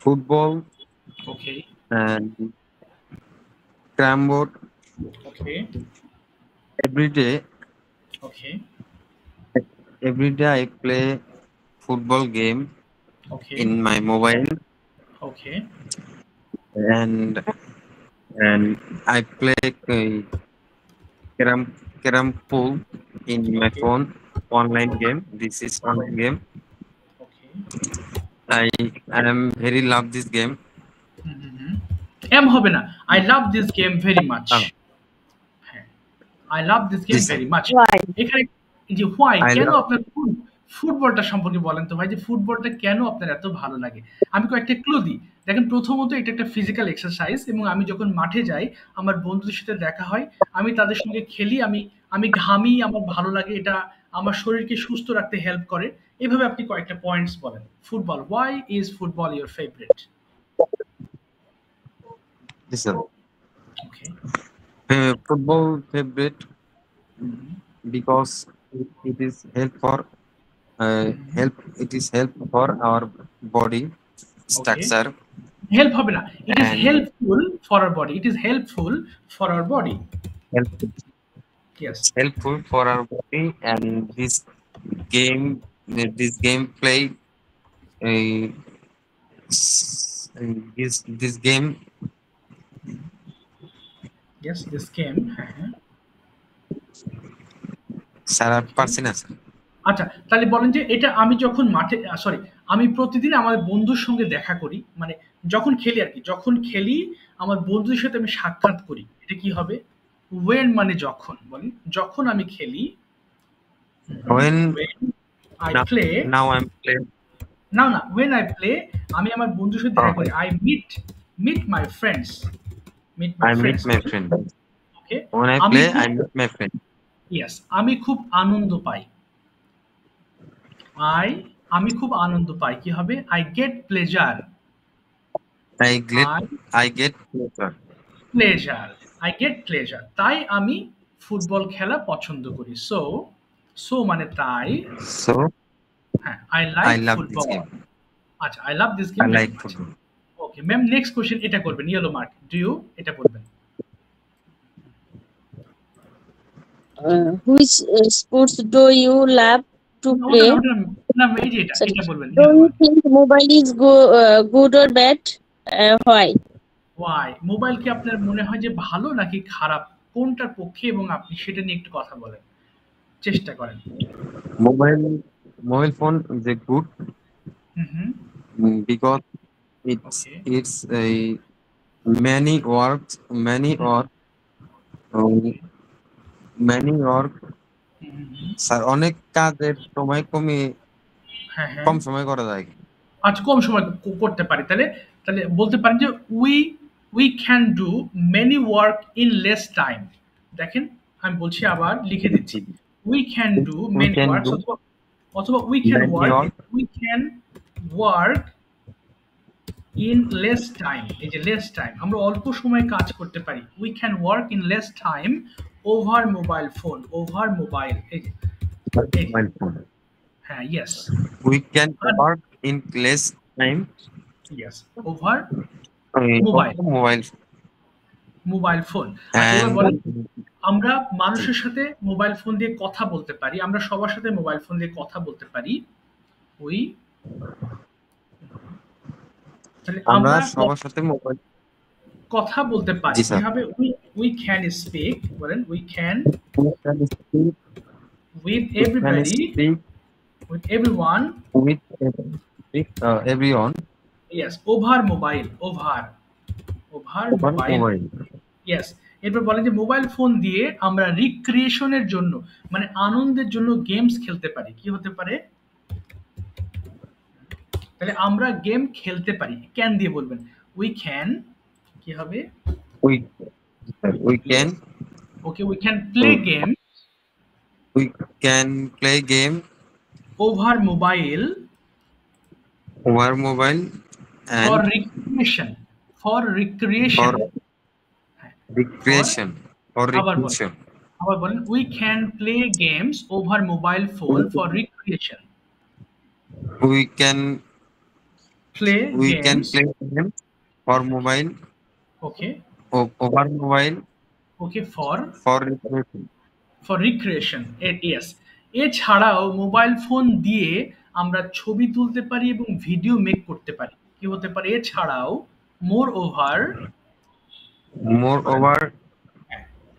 football okay, and carom board okay, every day. Okay, Every day I play football game okay, in my mobile okay, and I play carom pool in my Okay. phone. Online game. This is online game. Okay. I am very love this game. Am হবে না, I love this game very much. Ah. হ্যাঁ, I love this game Yes, sir. Very much. Why? এখানে যে হোয়াই, I কেন love- আপনার ফুটবলটা সম্পর্কে বলেন তো ভাই, যে ফুটবলটা কেন আপনার এত ভালো লাগে? আমি কয়েকটা ক্লু দিই। দেখেন, প্রথমত এটা একটা ফিজিক্যাল এক্সারসাইজ, এবং আমি যখন মাঠে যাই, আমার বন্ধুদের সাথে দেখা হয়, আমি তাদের সঙ্গে খেলি, আমি ঘামি, আমার ভালো লাগে, এটা আমার শরীরকে সুস্থ রাখতে হেল্প করে। এভাবে আপনি কয়েকটা পয়েন্টস বলেন। Football, why is football your favourite? Yes, sir. Okay, Football favorite because it is help for help. It is help for our body structure help হবে না, it is and helpful for our body, it is helpful for our body. help, yes helpful for our body. And game, this game play. Uh, this game. Yes this game, হ্যাঁ হ্যাঁ। স্যার আর পারছি না স্যার। আচ্ছা তাহলে বলেন যে এটা আমি যখন মাঠে, সরি, আমি প্রতিদিন আমার বন্ধুর সঙ্গে দেখা করি, মানে যখন খেলি আর কি, যখন খেলি আমার বন্ধুদের সাথে আমি সাক্ষাৎ করি, এটা কি হবে? ওয়েন মানে যখন, বলেন যখন আমি খেলি, When I now, play, now I'm playing. না না, ওয়েন আই প্লে আমি আমার বন্ধুর সাথে দেখা Oh, করি, I meet my friends, meet I my meet friends, my friend. Okay. When I আমি play, খুব, I meet my friend. Yes আমি খুব আনন্দ পাই, আমি খুব আনন্দ পাই, কি হবে? I get pleasure, I get I I get pleasure. Pleasure, I get pleasure, তাই আমি ফুটবল খেলা পছন্দ করি। সো মানে তাই, So হ্যাঁ, I I like love this football. game. আচ্ছা, I love this I game very like much. football. Okay ma'am, next question এটা করবেন, ইয়েলো মার্ক, ডু ইউ, এটা বলবেন। Which sports do you love to ওটা play? না, ওটা না, এই যে এটা Sorry. এটা বলবেন, Do yellow you mark. think mobile is good or bad? Why? Why, mobile কি আপনার মনে হয় যে ভালো নাকি খারাপ, কোনটার পক্ষে, এবং আপনি সেটা নিয়ে একটু কথা বলেন, চেষ্টা করেন। Mobile phone is a good hmm, because okay, it's a many works many or um, many work sir অনেক কাজের সময় হ্যাঁ হ্যাঁ, কম সময় করা যায়। আচ্ছা কম সময় করতে পারি, তাহলে তাহলে বলতে পারেন যে we can do many work in less time. দেখেন আমি বলছি, আবার লিখে দিচ্ছি, we can do We many can work, do অথবা we can many work in less time. এই যে লেস টাইম, আমরা অল্প সময় কাজ করতে পারি, we can work in less time over mobile phone, over mobile, এই যে mobile phone. হ্যাঁ, yes, We can work in less time yes, over over mobile mobile phone. আচ্ছা এবার and বলেন, আমরা মানুষের সাথে মোবাইল ফোন দিয়ে কথা বলতে পারি, আমরা সবার সাথে মোবাইল ফোন দিয়ে কথা বলতে পারি, ওই, তাহলে আমরা আমরা সবার সাথে মোবাইল কথা বলতে পারি জি স্যার কিভাবে? উই ক্যান স্পিক, বলেন we can with everybody, with everyone, with everyone yes, over mobile, over over mobile, mobile. Yes. এরপর বলেন যে মোবাইল ফোন দিয়ে আমরা রিক্রিয়েশনের জন্য, মানে আনন্দের জন্য গেমস খেলতে পারি, কি হতে পারে? তাহলে আমরা গেম খেলতে পারি, ক্যান দিয়ে বলবেন, উই ক্যান, কি হবে? We can okay, we can play game play game over mobile over mobile for and recreation, for recreation আবার বলেন, আবার বলেন, we can play games over mobile phone for recreation, we can play can games, play games for mobile okay over mobile okay, for recreation. Recreation, yes. এছাড়াও মোবাইল ফোন দিয়ে আমরা ছবি তুলতে পারি এবং ভিডিও মেক করতে পারি, কি হতে পারে? এছাড়াও মোর ওভার, Moreover,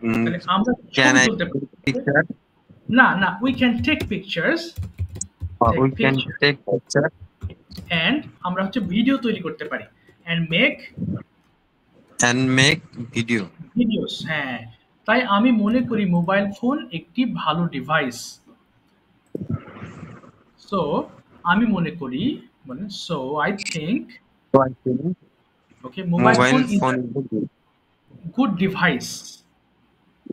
তাহলে আমরা can ছবি I তুলতে take পারি, picture? না, we can take pictures, We can take picture and আমরা হচ্ছে ভিডিও তৈরি করতে পারি, and make and make video. Videos. হ্যাঁ, তাই আমি মনে করি মোবাইল ফোন একটি ভালো ডিভাইস। সো আমি মনে করি, মানে so I think, So I think okay, mobile phone mobile is phone is a good device.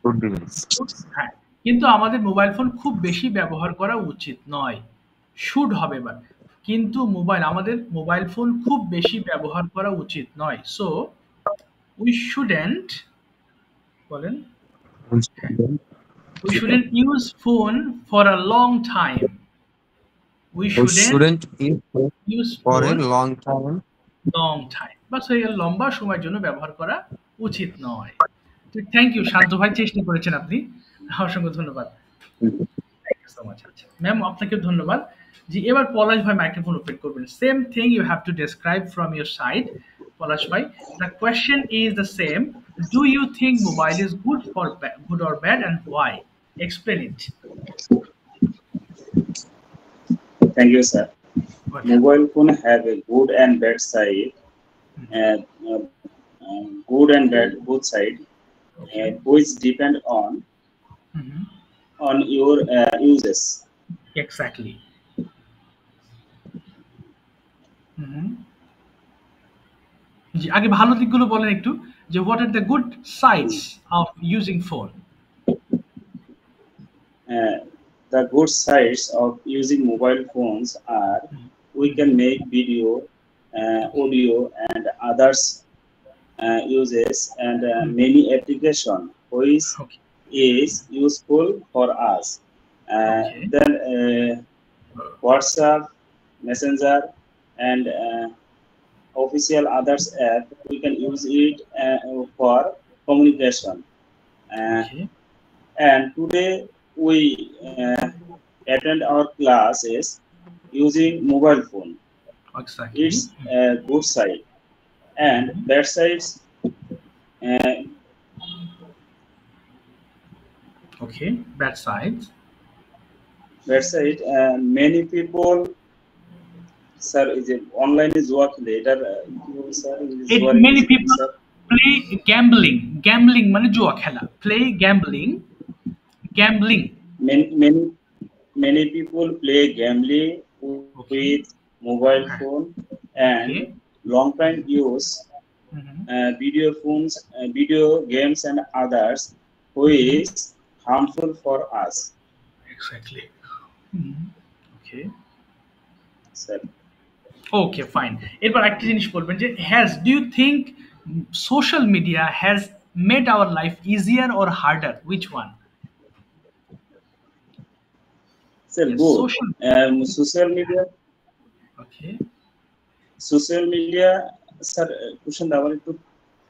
good device. হ্যাঁ, কিন্তু আমাদের মোবাইল ফোন খুব বেশি ব্যবহার করা উচিত নয়, শুড হবে এবার, কিন্তু আমাদের মোবাইল ফোন খুব বেশি ব্যবহার করা উচিত নয়। সো উই শুডেন্ট, বলেন, we shouldn't use phone for a long time, We We shouldn't shouldn't use it use for a phone long time. Long time, বাস হয়ে গেল, লম্বা সময়ের জন্য ব্যবহার করা উচিত নয়। থ্যাংক ইউ শান্ত ভাই, চেষ্টা করেছেন আপনি, অসংখ্য ধন্যবাদ। Thank you so much. আচ্ছা ম্যাম, আপনাকেও ধন্যবাদ। জি, এবার পলাশ ভাই মাইক্রোফোন ওপেন করবেন। Same thing you have to describe from your side. Palash ভাই, the question is the same, do you think mobile is good or bad and why? Explain it. Thank you, sir. Mobile phone have a good and bad side, and good and bad both side, which depend on your uses. Exactly. জি, আগে ভালো দিকগুলো বলেন একটু, যে what are the good sides of using phone? The good sides of using mobile phones are we can make video, audio, and others uses, and many application which Okay. is useful for us. Okay. Then WhatsApp, Messenger, and official others app, we can use it for communication. Okay. And today we attend our classes using mobile phone. Exactly. It's a good side, and bad sides. Okay. Bad sides. Bad side. Many people, sir, is it online is what later? Sir, Many people play gambling. Gambling মানে জুয়া খেলা. Play gambling. Gambling. Many people play gambling with mobile phone, and long time use video phones, video games, and others, which is harmful for us. Exactly. Okay. Sir. Okay, fine. এরপর একটা জিনিস বলবেন যে do you think social media has made our life easier or harder? Which one? Sir, Yes, both. social media. Okay. Social media, sir, question দাবার একটু।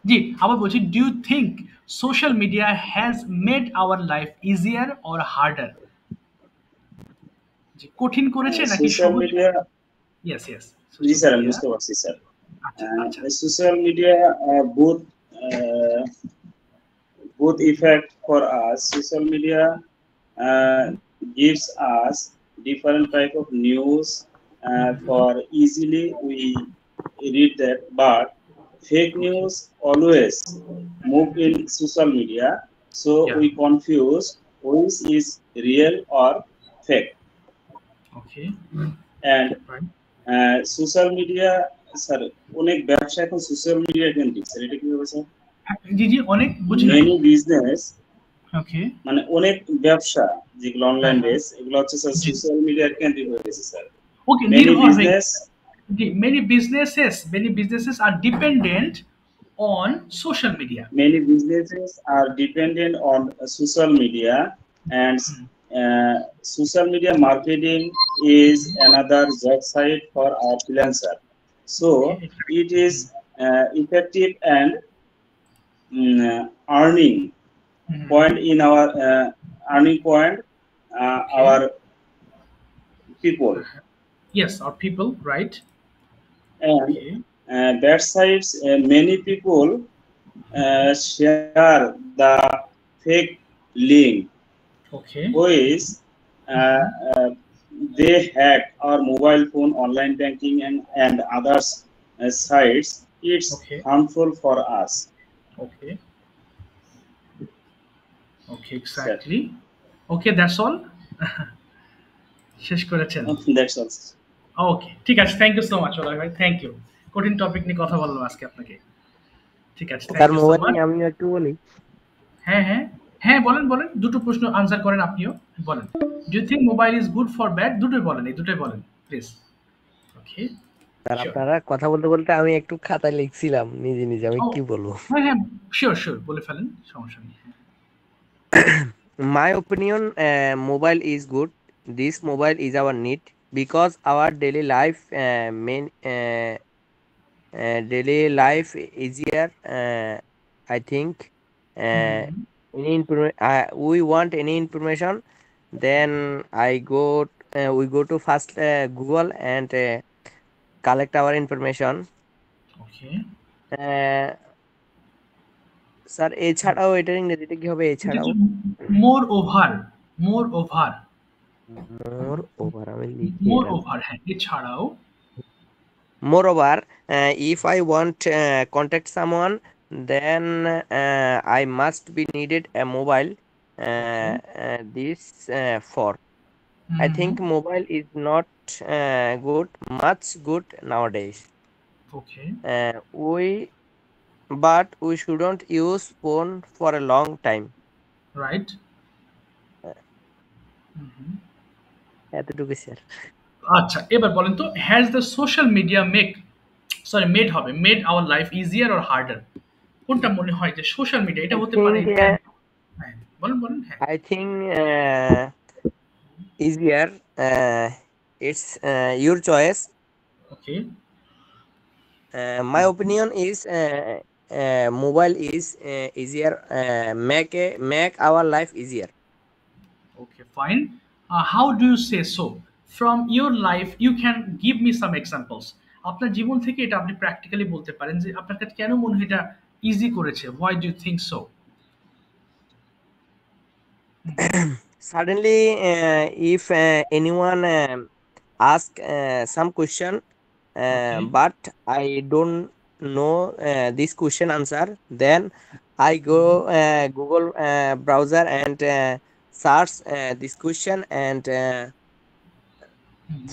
জি, আবার বলছি, do you think social media has made our life easier or harder? জি, কঠিন করেছে নাকি social media? Yes, yes. জি স্যার, আমি বুঝতে পারছি sir. Social media both effect for us. Social media gives us different type of news for easily we read that, but fake news always move in social media, so we confuse which is real or fake. Okay. And social media, sir, অনেক ব্যবসা এখন সোশ্যাল মিডিয়া কেন্দ্রিক, স্যার, এটা কি হবে স্যার? জি জি, অনেক বুঝি মেনি বিজনেস, ওকে, মানে অনেক ব্যবসা যেগুলো অনলাইন বেস, এগুলো হচ্ছে স্যার সোশ্যাল মিডিয়ার কেন্দ্রিক হয়ে গেছে sir. Okay, many businesses are dependent on social media. Many businesses are dependent on social media, and social media marketing is another job site for our freelancer. So it is effective and earning point in our earning point our people. Yes, our people, right? And bad sides, many people share the fake link, which they hack our mobile phone, online banking, and other sites. It's harmful for us. Okay, exactly. Okay, that's all. শেষ করেছেন? That's all. ওকে, ঠিক আছে, থ্যাংক ইউ সো মাচ ওলাই ভাই, থ্যাংক ইউ। কঠিন টপিক নিয়ে কথা বললাম আজকে আপনাকে। ঠিক আছে, থ্যাংক ইউ সো মাচ। আমি একটু বলি। হ্যাঁ, বলেন, দুটো প্রশ্ন আনসার করেন আপনিও, বলেন। Do you think mobile is good for bad? দুটোই বলেন, এই দুটোই বলেন প্লিজ। ওকে, স্যার, আপনারা কথা বলতে বলতে আমি একটু খাতায় লিখছিলাম নিজে আমি কি বলবো। হ্যাঁ, শিওর বলে ফেলেন, সমস্যা নেই। My opinion, mobile is good. This mobile is our need. because our daily life daily life easier. I think uh, Mhm. we want any information, then we go to first Google and collect our information. Okay. Sir এছাড়াও এটার ইংরেজিতে কি হবে এটা এছাড়াও? হচ্ছে মোর ওভার, মোর ওভার, মোর ওভার আমি লিখে মোর এলাম। ওভার, হ্যাঁ, এছাড়াও। Moreover, if I want contact someone, then I must be needed a mobile. Okay. This for I hmm. think mobile is not much good nowadays. Okay. We shouldn't use phone for a long time. Right. Ah, hmm. এতটুকু স্যার। আচ্ছা, এবার বলেন তো, has the social media made হবে, made our life easier or harder? কোনটা মনে হয় যে সোশ্যাল মিডিয়া এটা I হতে পারে? think হ্যাঁ, বলেন, বলেন, হ্যাঁ। I think easier. It's your choice. Okay. My opinion is mobile is easier. Make our life easier. Okay, fine. How do you say so? From your life, you can give me some examples. আপনার জীবন থেকে এটা আপনি প্র্যাকটিক্যালি বলতে পারেন যে আপনার কাছে কেন মনে হয় এটা ইজি করেছে? Why do you think so? Suddenly, if anyone ask some question, Okay. but I don't know this question answer, then I go Google browser and search this question and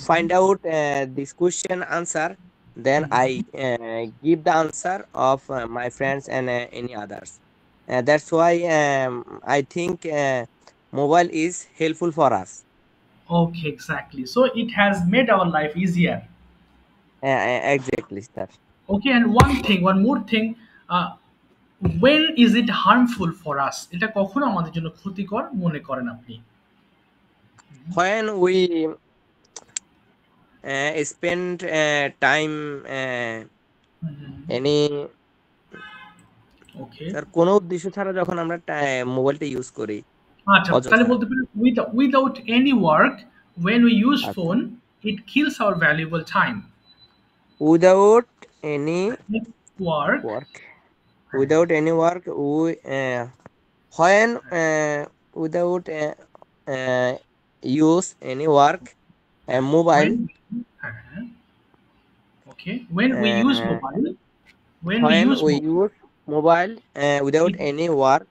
find out this question answer. Then I give the answer of my friends and any others. That's why I think mobile is helpful for us. Okay, exactly. So it has made our life easier. Exactly, sir. Okay, and one more thing. Uh, when is it harmful for us? এটা কখন আমাদের জন্য ক্ষতিকর মনে করেন আপনি? When we spend time any okay. Sir কোনো উদ্দেশ্য ছাড়া যখন আমরা মোবাইলটা ইউজ করি আচ্ছা, তাহলে অযথা বলতে পারি without any work, when we use আচ্ছা phone, it kills our valuable time. Without any Work, work হ্যাঁ, without any work when without use any work mobile when, হ্যাঁ, হ্যাঁ, okay, when we use uh, mobile, when we when use we mobile, use mobile without it, any work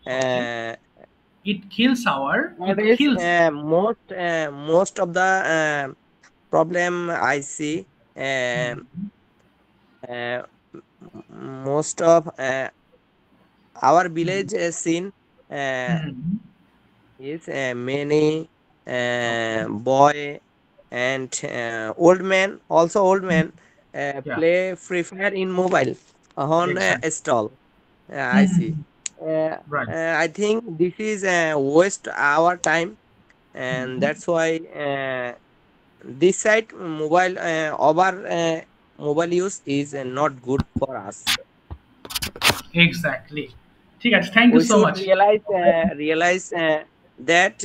okay, uh, it nowadays kills, most of the problem I see Mhm, uh, most of our mhm, village scene uh, mhm, is many okay, boy and old man also old mhm, man yeah, play free fire in mobile on exactly, stall. I see. Mhm, uh, right, I think this is waste our time and Mhm, that's why this side mobile over mobile use is not good for us. exactly. ঠিক আছে, thank you We so should much. realize that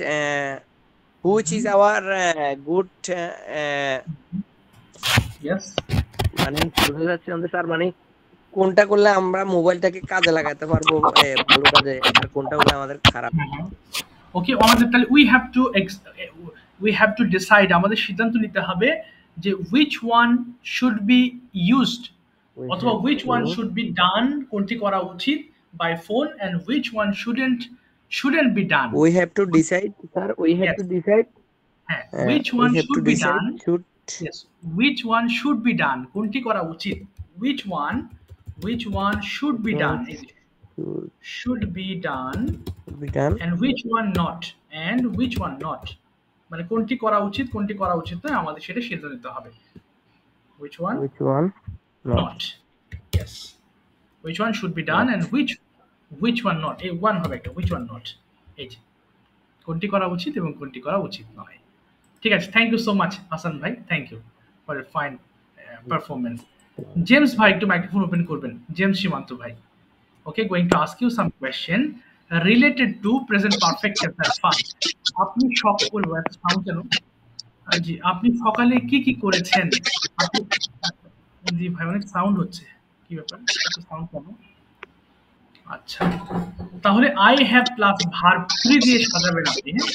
which is our good Yes. মানে বোঝা যাচ্ছে আমাদের স্যার মানে কোনটা করলে আমরা মোবাইলটাকে কাজে লাগাতে পারবো ভালো কাজে আর কোনটা করলে আমাদের খারাপ। ওকে, আমাদের তাহলে we have to decide, আমাদের সিদ্ধান্ত নিতে হবে যে which one should be used, We অথবা have which to one should be done, কোনটি করা উচিত by phone, and which one shouldn't be done. decide sir we have Yes, to decide হ্যাঁ, which we one have to should be decide done. should Yes, which one should be done, কোনটি করা উচিত, which one should be done, এই যে, should should be done, be done and which one not, and which one not, মানে কোনটি করা উচিত, কোনটি করা উচিত নয়, আমাদের সেটা সিদ্ধান্ত নিতে হবে। which one which one not not, yes, which one should be done not and which one not, এই one হবে একটা, which one not, এই যে কোনটি করা উচিত এবং কোনটি করা উচিত নয়। ঠিক আছে, thank you so much Hasan ভাই, thank you for a fine performance. James ভাই একটু মাইক্রোফোন ওপেন করবেন, জেমস সীমান্ত ভাই। Okay, going to ask you some question related to present perfect tense. First, আপনি সকল সাউন্ড কেন? জি, আপনি সকালে কি কি করেছেন? আপনি জি ভাই, অনেক সাউন্ড হচ্ছে, কি ব্যাপার, এত সাউন্ড কেন? আচ্ছা, তাহলে আই হ্যাভ প্লাস ভার্ব 3 দিয়ে সাজাবেন আপনি, হ্যাঁ?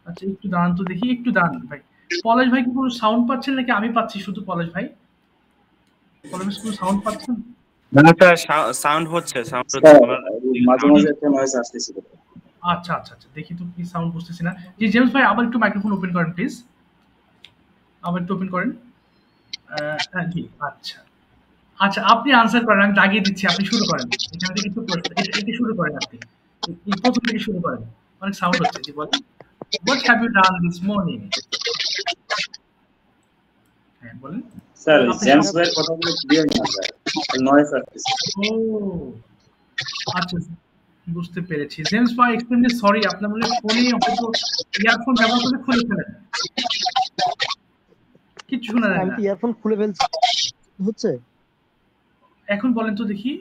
আচ্ছা, একটু দাঁড়ান তো দেখি, একটু দাঁড়ান ভাই। পলাশ ভাই কি কোনো সাউন্ড পাচ্ছেন নাকি আমি পাচ্ছি শুধু? পলাশ ভাই, পলাশ ভাই কোনো সাউন্ড পাচ্ছেন? না স্যার, সাউন্ড হচ্ছে স্যার আমার। মাঝে মাঝে একটা নয়েজ আসতেছিল। আচ্ছা আচ্ছা আচ্ছা, দেখি তো কি সাউন্ড বুঝতেছি না। জি জেমস ভাই, আবার একটু মাইক্রোফোন ওপেন করেন প্লিজ, আবার একটু ওপেন করেন। হ্যাঁ জি, আচ্ছা আচ্ছা, আপনি আনসার করেন, আমি দাগিয়ে দিচ্ছি, আপনি শুরু করেন। এখান থেকে একটু এটি শুরু করেন আপনি, এই প্রথম থেকে শুরু করেন, অনেক সাউন্ড হচ্ছে। জি বলেন, what have you done this morning? হ্যাঁ বলেন। স্যার আপনি জেমস ভাইয়ের কথাগুলো ক্লিয়ার না স্যার, নয়েজ আসতেছে। ও আচ্ছা, বুঝতে পেরেছি। জেমস ভাই এক্সট্রিমলি সরি, আপনার মনে হয় ফোনে হয়তো ইয়ারফোন ব্যবহার করে খুলে ফেলেন, কিচ্ছু শোনা যায় আমি না। তো ইয়ারফোন খুলে ফেলছি, হচ্ছে এখন বলেন তো দেখি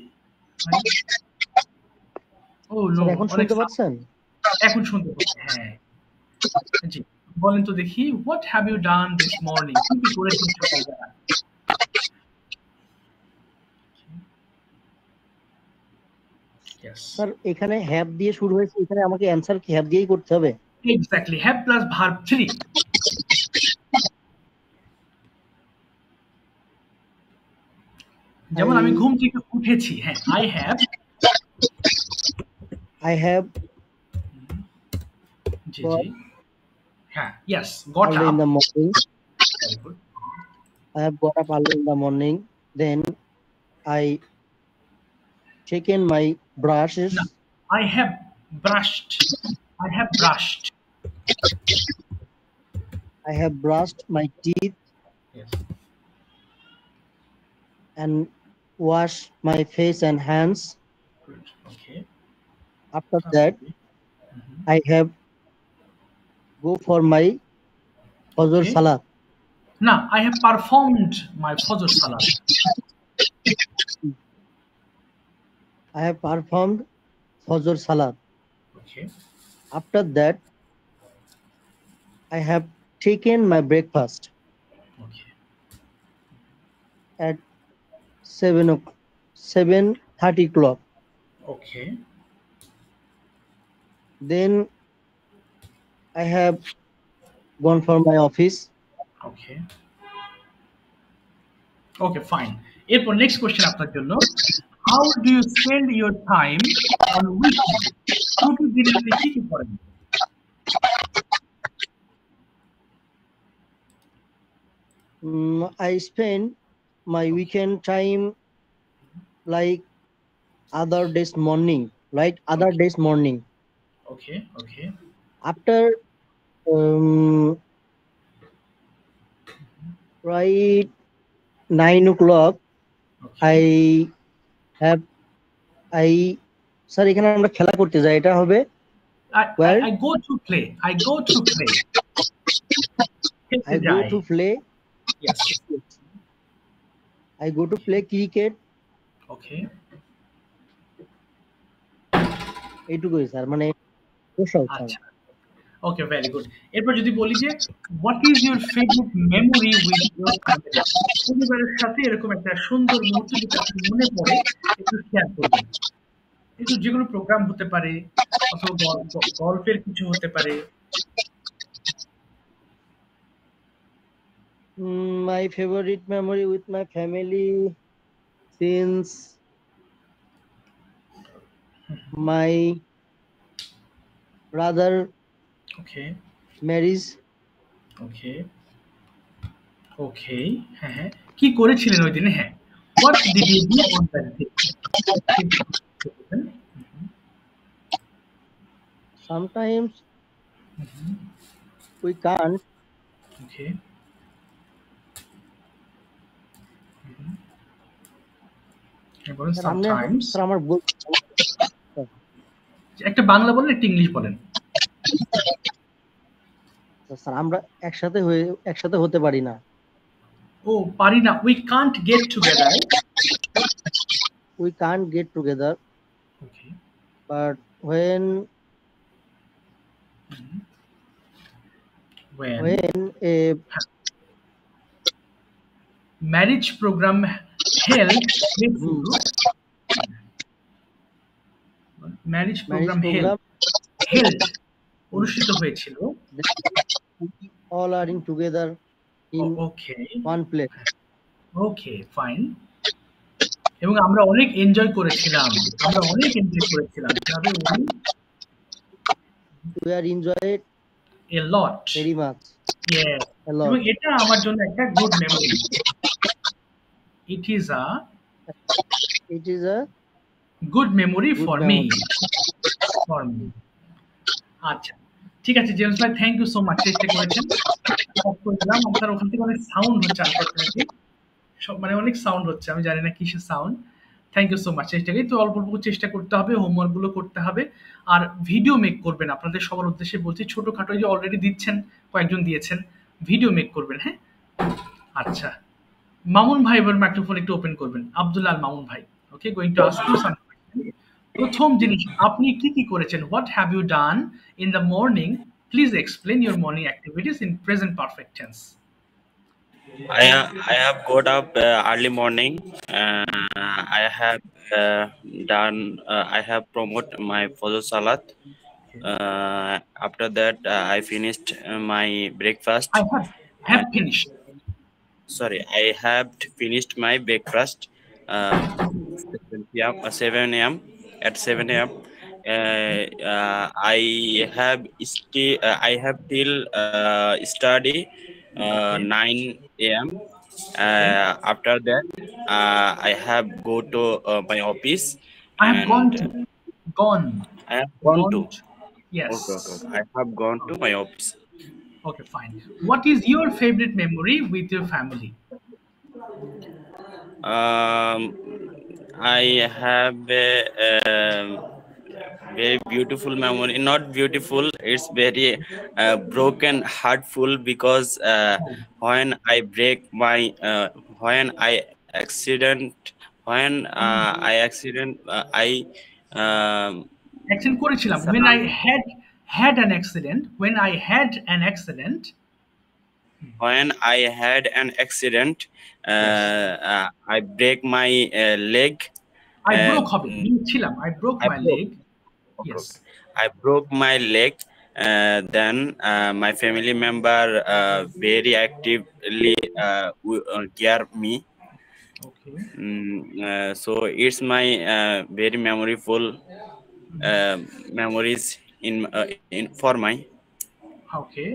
ভাই। ও নো, স্যার এখন অনেক শুনতে পাচ্ছেন? এখন শুনতে পাচ্ছি, হ্যাঁ জি। বলেন তো দেখি, what have you done this morning? কি কি করেছেন সকালবেলা? Yes. স্যার এখানে হ্যাভ দিয়ে শুরু হয়েছে, এখানে আমাকে অ্যানসার কি হ্যাভ দিয়েই করতে হবে? Exactly, have plus verb 3. যেমন আমি ঘুম থেকে উঠেছি, হ্যাঁ I have জি জি হ্যাঁ yes got early up in the morning. Very good. I have got up early in the morning. Then I taken my brushes. No, I have brushed I have brushed my teeth yes and washed my face and hands. good okay After that, I have go for my Fajr Okay. Salat. Now I have performed my Fajr Salat. I have performed Fajr Salat. Okay. After that, I have taken my breakfast Okay. at 7:30 o'clock. Okay. Then I have gone for my office. Okay. Okay, fine. এরপর next question আপনার জন্য, how do you spend your time on weekend? ছুটির দিনে আপনি কি কি করেন? I spend my weekend time like other days morning. Okay, okay. After right 9 o'clock, Okay. Sir এখানে আমরা খেলা করতে যাই, এটা হবে I go to play. I go to play. Yes. I go to play cricket. Okay. এইটুকুই স্যার, মানে আচ্ছা। Okay, very good. এরপর যদি বলি যে what is your favorite memory with your family? পরিবারের সাথে এরকম একটা সুন্দর মুহূর্ত যেটা আপনার মনে পড়ে একটু শেয়ার করবেন। একটু যে কোনো প্রোগ্রাম হতে পারে অথবা গল্পের কিছু হতে পারে। My favorite memory with my family since my brother Okay. marriage. Okay. Okay. হ্যাঁ কি করেছিলেন ওই দিনে? হ্যাঁ, what did you do on that day? Sometimes we can't. Okay. Sometimes আমার একটা বাংলা বলেন, একটা ইংলিশ বলেন। আচ্ছা স্যার, আমরা একসাথে হতে পারি না। ও পারি না, we can't get together. We can't get together, Okay. but when a marriage program held marriage program held অনুষ্ঠিত হয়েছিল, all are in together in one place. Okay, fine. এবং আমরা অনেক এনজয় করেছিলাম, we are enjoyed a lot, very much. Yes, a lot. এবং এটা আমার জন্য একটা good memory. It is a good memory for me. আচ্ছা ঠিক আছে জেমস ভাই, থ্যাংক ইউ সো মাচ, চেষ্টা করেছেন। আপনার ওখান থেকে অনেক সাউন্ড হচ্ছে, আনফরচুনেটলি মানে অনেক সাউন্ড হচ্ছে, আমি জানি না কিসের sound. Thank you so much, চেষ্টা করি তো, অল্প অল্প চেষ্টা করতে হবে, হোমওয়ার্ক গুলো করতে হবে, আর ভিডিও মেক করবেন। আপনাদের সবার উদ্দেশ্যে বলছি, ছোটখাটো যে অলরেডি দিচ্ছেন, কয়েকজন দিয়েছেন, ভিডিও মেক করবেন। হ্যাঁ আচ্ছা, মামুন ভাই এবার মাইক্রোফোন একটু ওপেন করবেন, আব্দুল আল মামুন ভাই। Okay, going to ask you something. প্রথম জিনিস, আপনি কি কি করেছেন? What have you done in the morning? Please explain your morning activities in present perfect tense. I have got up early morning. I have I have promote my Fajr Salat. After that, I finished my breakfast. I have finished. Sorry, I have finished my breakfast. 7 a.m. At 7 a.m. I have till study 9 a.m. After that, I have go to my office. I have gone to. I have gone to. Yes. Okay. I have gone to my office. Okay, fine. What is your favorite memory with your family? I have a very beautiful memory. Not beautiful, it's very broken, heartful, because when I break my when I accident করেছিলাম, when I had an accident. When I had an accident, I break my leg. I broke my leg. Yes. I broke my leg. Then my family member very actively care me. Okay. So it's my very memorable memories in for my. Okay.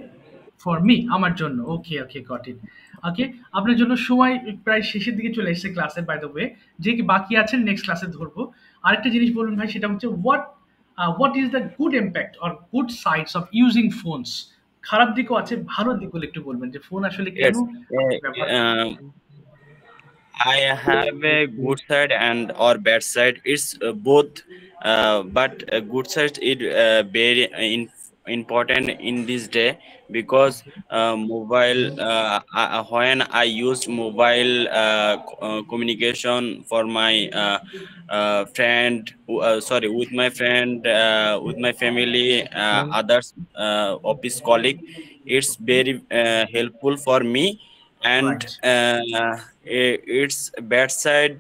For me, আমার জন্য। ওকে, গট ইট। ওকে, আপনার জন্য সময় প্রায় শেষের দিকে চলে এসেছে ক্লাসের, বাই দ্য ওয়ে। যে কি বাকি আছেন নেক্সট ক্লাসে ধরবো। আরেকটা জিনিস বলুন ভাই, সেটা হচ্ছে what is the good impact or good sides of using phones? খারাপ দিকও আছে, ভালো দিকগুলো একটু বলবেন, যে ফোন আসলে কেন I have a good side and or bad side. It's both, but good side is very important in this day, because mobile. When I used mobile communication for my friend, with my friend, with my family, others, office colleague, it's very helpful for me. And its bad side,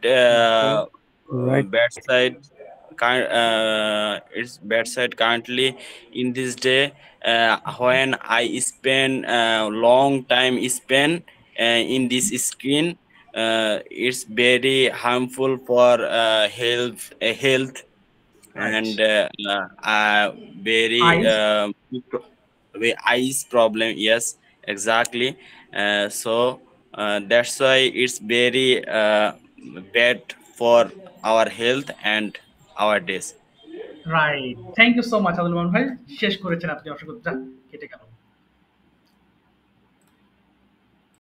its bad side currently in this day, when I spend long time in this screen, it's very harmful for health, and very eyes problem. Yes, exactly. So that's why it's very bad for our health and our days. Right. Thank you so much Abdul Mamun ভাই, শেষ করেছেন আপনি, অসংখ্য কেটে গেল।